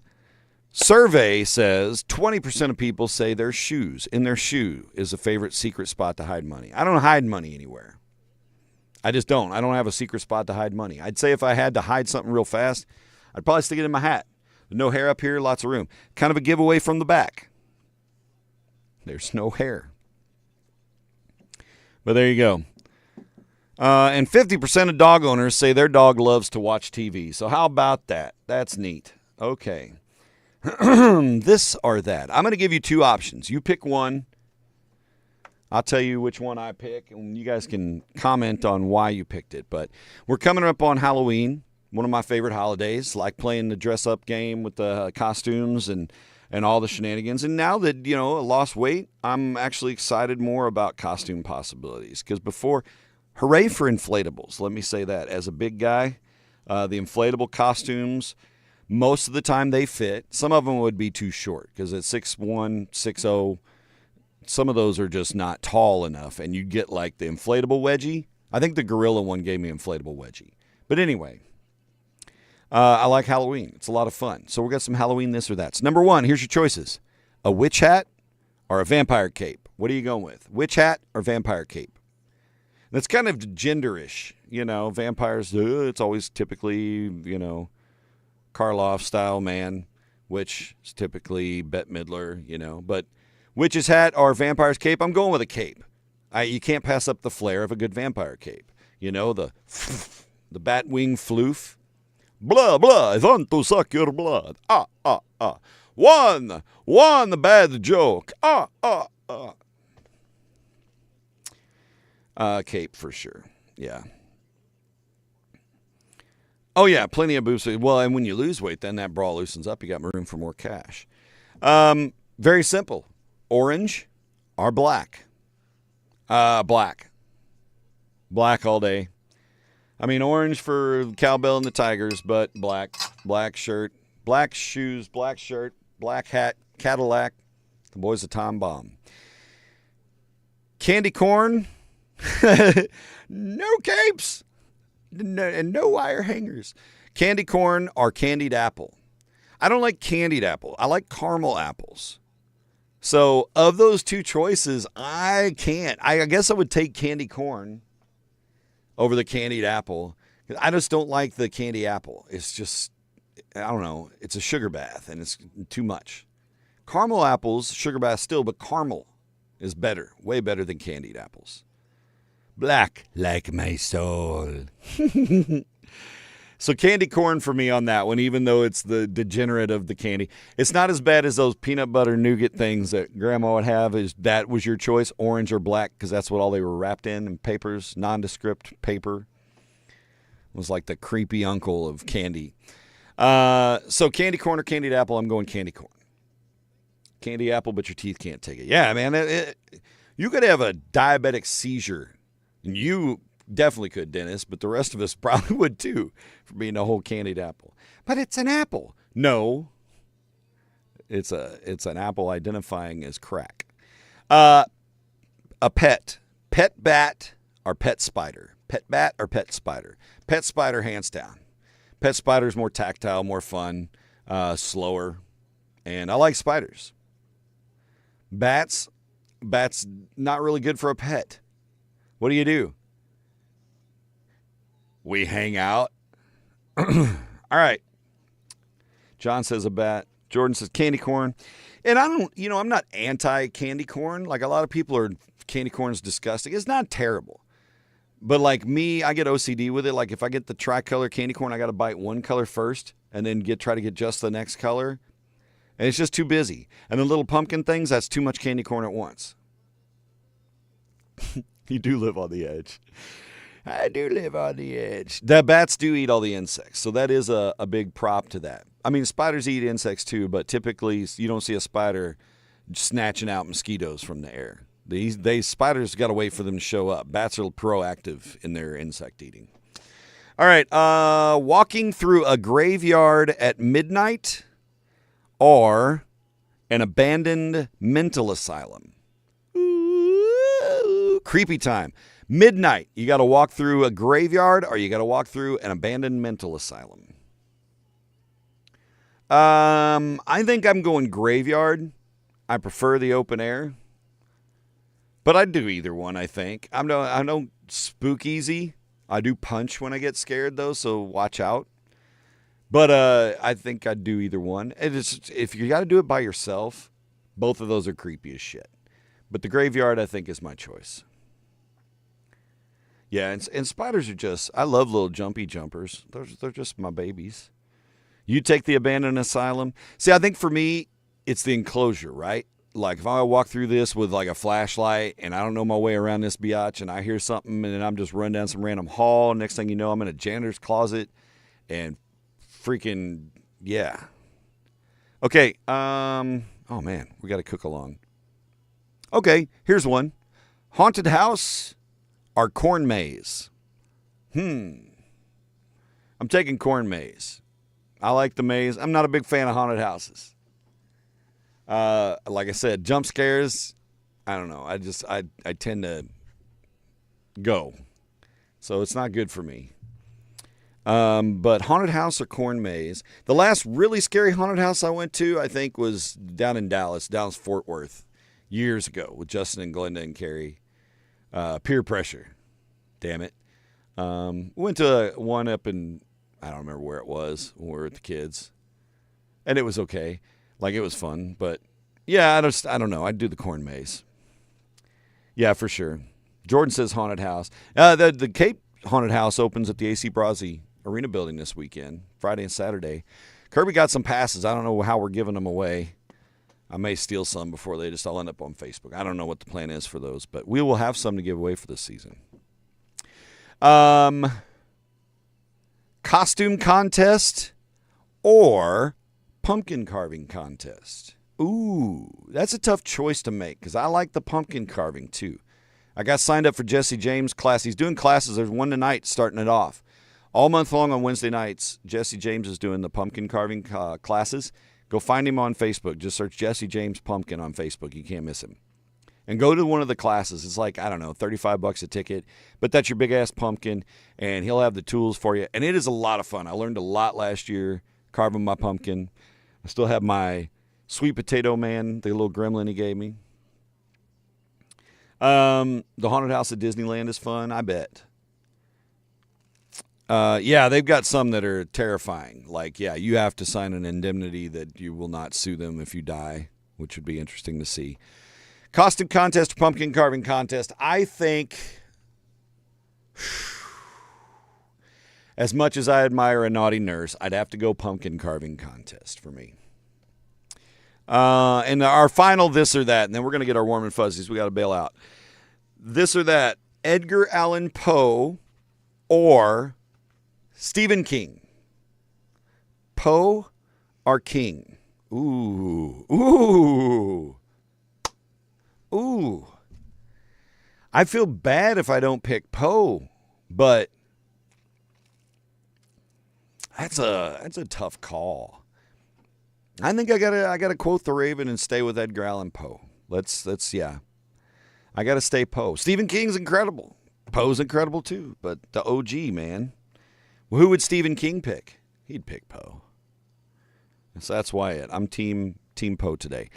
survey says 20% of people say their shoes, in their shoe, is a favorite secret spot to hide money. I don't hide money anywhere. I just don't. I don't have a secret spot to hide money. I'd say if I had to hide something real fast, I'd probably stick it in my hat. No hair up here, lots of room. Kind of a giveaway from the back. There's no hair. But there you go. And 50% of dog owners say their dog loves to watch TV. So how about that? That's neat. Okay. This or that. I'm going to give you two options. You pick one. I'll tell you which one I pick, and you guys can comment on why you picked it. But we're coming up on Halloween, one of my favorite holidays, like playing the dress-up game with the costumes and all the shenanigans. And now that, I lost weight, I'm actually excited more about costume possibilities. Because before, hooray for inflatables. Let me say that. As a big guy, the inflatable costumes, most of the time they fit. Some of them would be too short because at 6'1", 6'0", some of those are just not tall enough. And you get like the inflatable wedgie. I think the gorilla one gave me inflatable wedgie. But anyway, I like Halloween. It's a lot of fun. So we got some Halloween this or that. So number one, here's your choices. A witch hat or a vampire cape. What are you going with? Witch hat or vampire cape? That's kind of genderish. Vampires, it's always typically, Karloff style man, which is typically Bette Midler, but witch's hat or vampire's cape, I'm going with a cape. You can't pass up the flair of a good vampire cape. The bat wing floof. Blah, blah, I want to suck your blood. One, the bad joke. Cape for sure. Yeah. Oh, yeah, plenty of boobs. Well, and when you lose weight, then that bra loosens up. You got room for more cash. Very simple. Orange or black? Black. Black all day. I mean, orange for Cowbell and the Tigers, but black. Black shirt, black shoes, black shirt, black hat, Cadillac. The boys of Tom Bomb. Candy corn. No capes. And no wire hangers. Candy corn or candied apple. I don't like candied apple. I like caramel apples. So of those two choices, I can't. I guess I would take candy corn over the candied apple. I just don't like the candy apple. It's just, I don't know. It's a sugar bath and it's too much. Caramel apples, sugar bath still, but caramel is better. Way better than candied apples. Black like my soul. So candy corn for me on that one, even though it's the degenerate of the candy. It's not as bad as those peanut butter nougat things that Grandma would have. Is that was your choice, orange or black, because that's what all they were wrapped in papers, nondescript paper. It was like the creepy uncle of candy. So candy corn or candied apple, I'm going candy corn. Candy apple, but your teeth can't take it. Yeah, man, you could have a diabetic seizure. And you definitely could, Dennis, but the rest of us probably would too for being a whole candied apple. But it's an apple. No, it's an apple identifying as crack. A pet bat or pet spider. Pet bat or pet spider. Pet spider, hands down. Pet spider is more tactile, more fun, slower, and I like spiders. Bats not really good for a pet. What do? We hang out. All right. John says a bat. Jordan says candy corn. And I'm not anti-candy corn. Like a lot of people are, candy corn is disgusting. It's not terrible. But like me, I get OCD with it. Like if I get the tricolor candy corn, I got to bite one color first and then try to get just the next color. And it's just too busy. And the little pumpkin things, that's too much candy corn at once. You do live on the edge. I do live on the edge. The bats do eat all the insects, so that is a big prop to that. I mean, spiders eat insects too, but typically you don't see a spider snatching out mosquitoes from the air. Spiders got to wait for them to show up. Bats are proactive in their insect eating. All right, walking through a graveyard at midnight or an abandoned mental asylum. Ooh, creepy time. Midnight, you got to walk through a graveyard or you got to walk through an abandoned mental asylum. I think I'm going graveyard. I prefer the open air. But I'd do either one, I think. I don't spook easy. I do punch when I get scared, though, so watch out. But I think I'd do either one. If you got to do it by yourself, both of those are creepy as shit. But the graveyard, I think, is my choice. Yeah, and spiders are just, I love little jumpy jumpers. They're just my babies. You take the abandoned asylum. See, I think for me, it's the enclosure, right? Like if I walk through this with like a flashlight and I don't know my way around this biatch and I hear something and then I'm just running down some random hall. Next thing you know, I'm in a janitor's closet and freaking, yeah. Okay, oh man, we got to cook along. Okay, here's one. Haunted house or corn maze? I'm taking corn maze. I like the maze. I'm not a big fan of haunted houses. Like I said, jump scares, I don't know. I tend to go. So it's not good for me. But haunted house or corn maze. The last really scary haunted house I went to, I think, was down in Dallas-Fort Worth, years ago with Justin and Glenda and Carrie. Peer pressure. Damn it. We went to one up in, I don't remember where it was when we were with the kids. And it was okay. Like, it was fun. But, yeah, I don't know. I'd do the corn maze. Yeah, for sure. Jordan says haunted house. The Cape haunted house opens at the AC Brazzi Arena building this weekend, Friday and Saturday. Kirby got some passes. I don't know how we're giving them away. I may steal some before they just all end up on Facebook. I don't know what the plan is for those, but we will have some to give away for this season. Costume contest or pumpkin carving contest? Ooh, that's a tough choice to make because I like the pumpkin carving too. I got signed up for Jesse James' class. He's doing classes. There's one tonight starting it off. All month long on Wednesday nights, Jesse James is doing the pumpkin carving classes. Go find him on Facebook. Just search Jesse James Pumpkin on Facebook. You can't miss him. And go to one of the classes. It's like, I don't know, $35 a ticket. But that's your big-ass pumpkin, and he'll have the tools for you. And it is a lot of fun. I learned a lot last year carving my pumpkin. I still have my sweet potato man, the little gremlin he gave me. The haunted house at Disneyland is fun, I bet. Yeah, they've got some that are terrifying. Like, yeah, you have to sign an indemnity that you will not sue them if you die, which would be interesting to see. Costume contest or pumpkin carving contest? I think As much as I admire a naughty nurse, I'd have to go pumpkin carving contest for me. And our final this or that, and then we're going to get our warm and fuzzies. We got to bail out. This or that, Edgar Allan Poe or Stephen King. Poe or King? Ooh. I feel bad if I don't pick Poe, but that's a tough call. I think I gotta quote the Raven and stay with Edgar Allan Poe. Let's I gotta stay Poe. Stephen King's incredible. Poe's incredible too, but the OG, man. Well, who would Stephen King pick? He'd pick Poe. So that's why I'm team Poe today.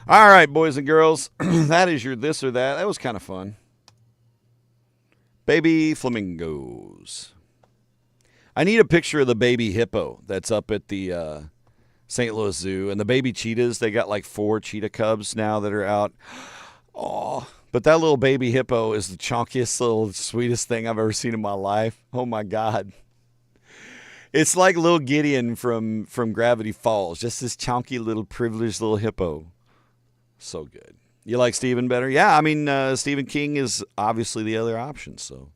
All right, boys and girls, that is your this or that. That was kind of fun. Baby flamingos. I need a picture of the baby hippo that's up at the St. Louis Zoo. And the baby cheetahs, they got like 4 cheetah cubs now that are out. Oh, but that little baby hippo is the chunkiest, little sweetest thing I've ever seen in my life. Oh, my God. It's like little Gideon from Gravity Falls. Just this chunky little privileged little hippo. So good. You like Stephen better? Yeah, I mean, Stephen King is obviously the other option. So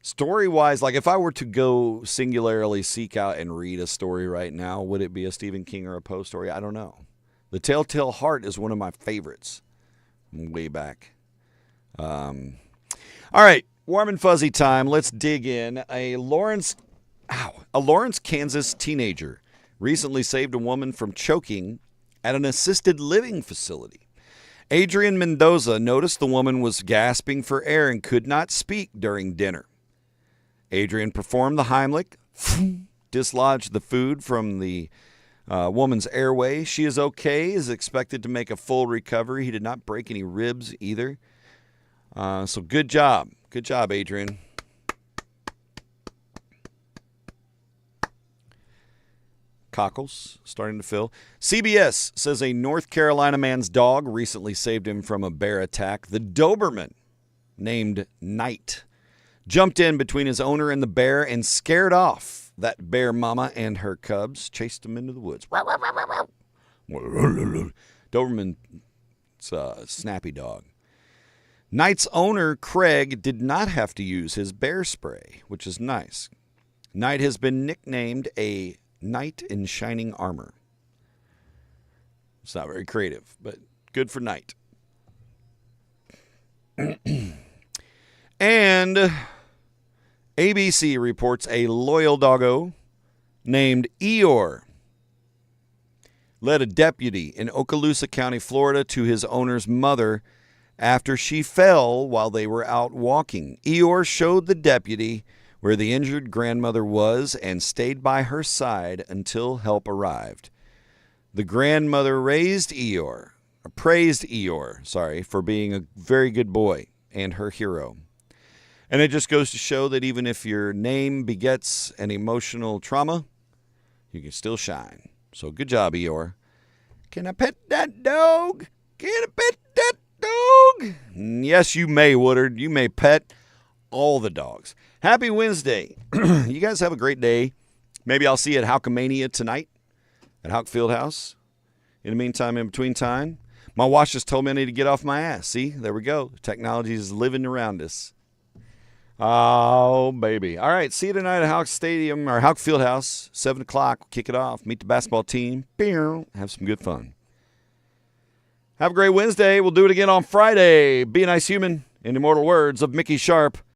story-wise, like if I were to go singularly seek out and read a story right now, would it be a Stephen King or a Poe story? I don't know. The Telltale Heart is one of my favorites way back. All right, warm and fuzzy time. Let's dig in. A Lawrence, Kansas teenager recently saved a woman from choking at an assisted living facility. Adrian Mendoza noticed the woman was gasping for air and could not speak during dinner. Adrian performed the Heimlich, dislodged the food from the woman's airway. She is okay, is expected to make a full recovery. He did not break any ribs either. So good job. Good job, Adrian. Cockles starting to fill. CBS says a North Carolina man's dog recently saved him from a bear attack. The Doberman, named Knight, jumped in between his owner and the bear and scared off that bear mama and her cubs, chased them into the woods. Doberman, it's a snappy dog. Knight's owner, Craig, did not have to use his bear spray, which is nice. Knight has been nicknamed a Knight in shining armor. It's not very creative, but good for Knight. And ABC reports a loyal doggo named Eeyore led a deputy in Okaloosa County, Florida, to his owner's mother after she fell while they were out walking. Eeyore showed the deputy where the injured grandmother was and stayed by her side until help arrived. The grandmother praised Eeyore, for being a very good boy and her hero. And it just goes to show that even if your name begets an emotional trauma, you can still shine. So good job, Eeyore. Can I pet that dog? Can I pet that dog? Yes, you may, Woodard. You may pet all the dogs. Happy Wednesday. You guys have a great day. Maybe I'll see you at Houckamania tonight at Houck Fieldhouse. In the meantime, in between time, my watch just told me I need to get off my ass. See, there we go. Technology is living around us. Oh, baby. All right, see you tonight at Houck Stadium or Houck Fieldhouse, 7 o'clock. We'll kick it off. Meet the basketball team. Have some good fun. Have a great Wednesday. We'll do it again on Friday. Be a nice human. In immortal words of Mickey Sharp.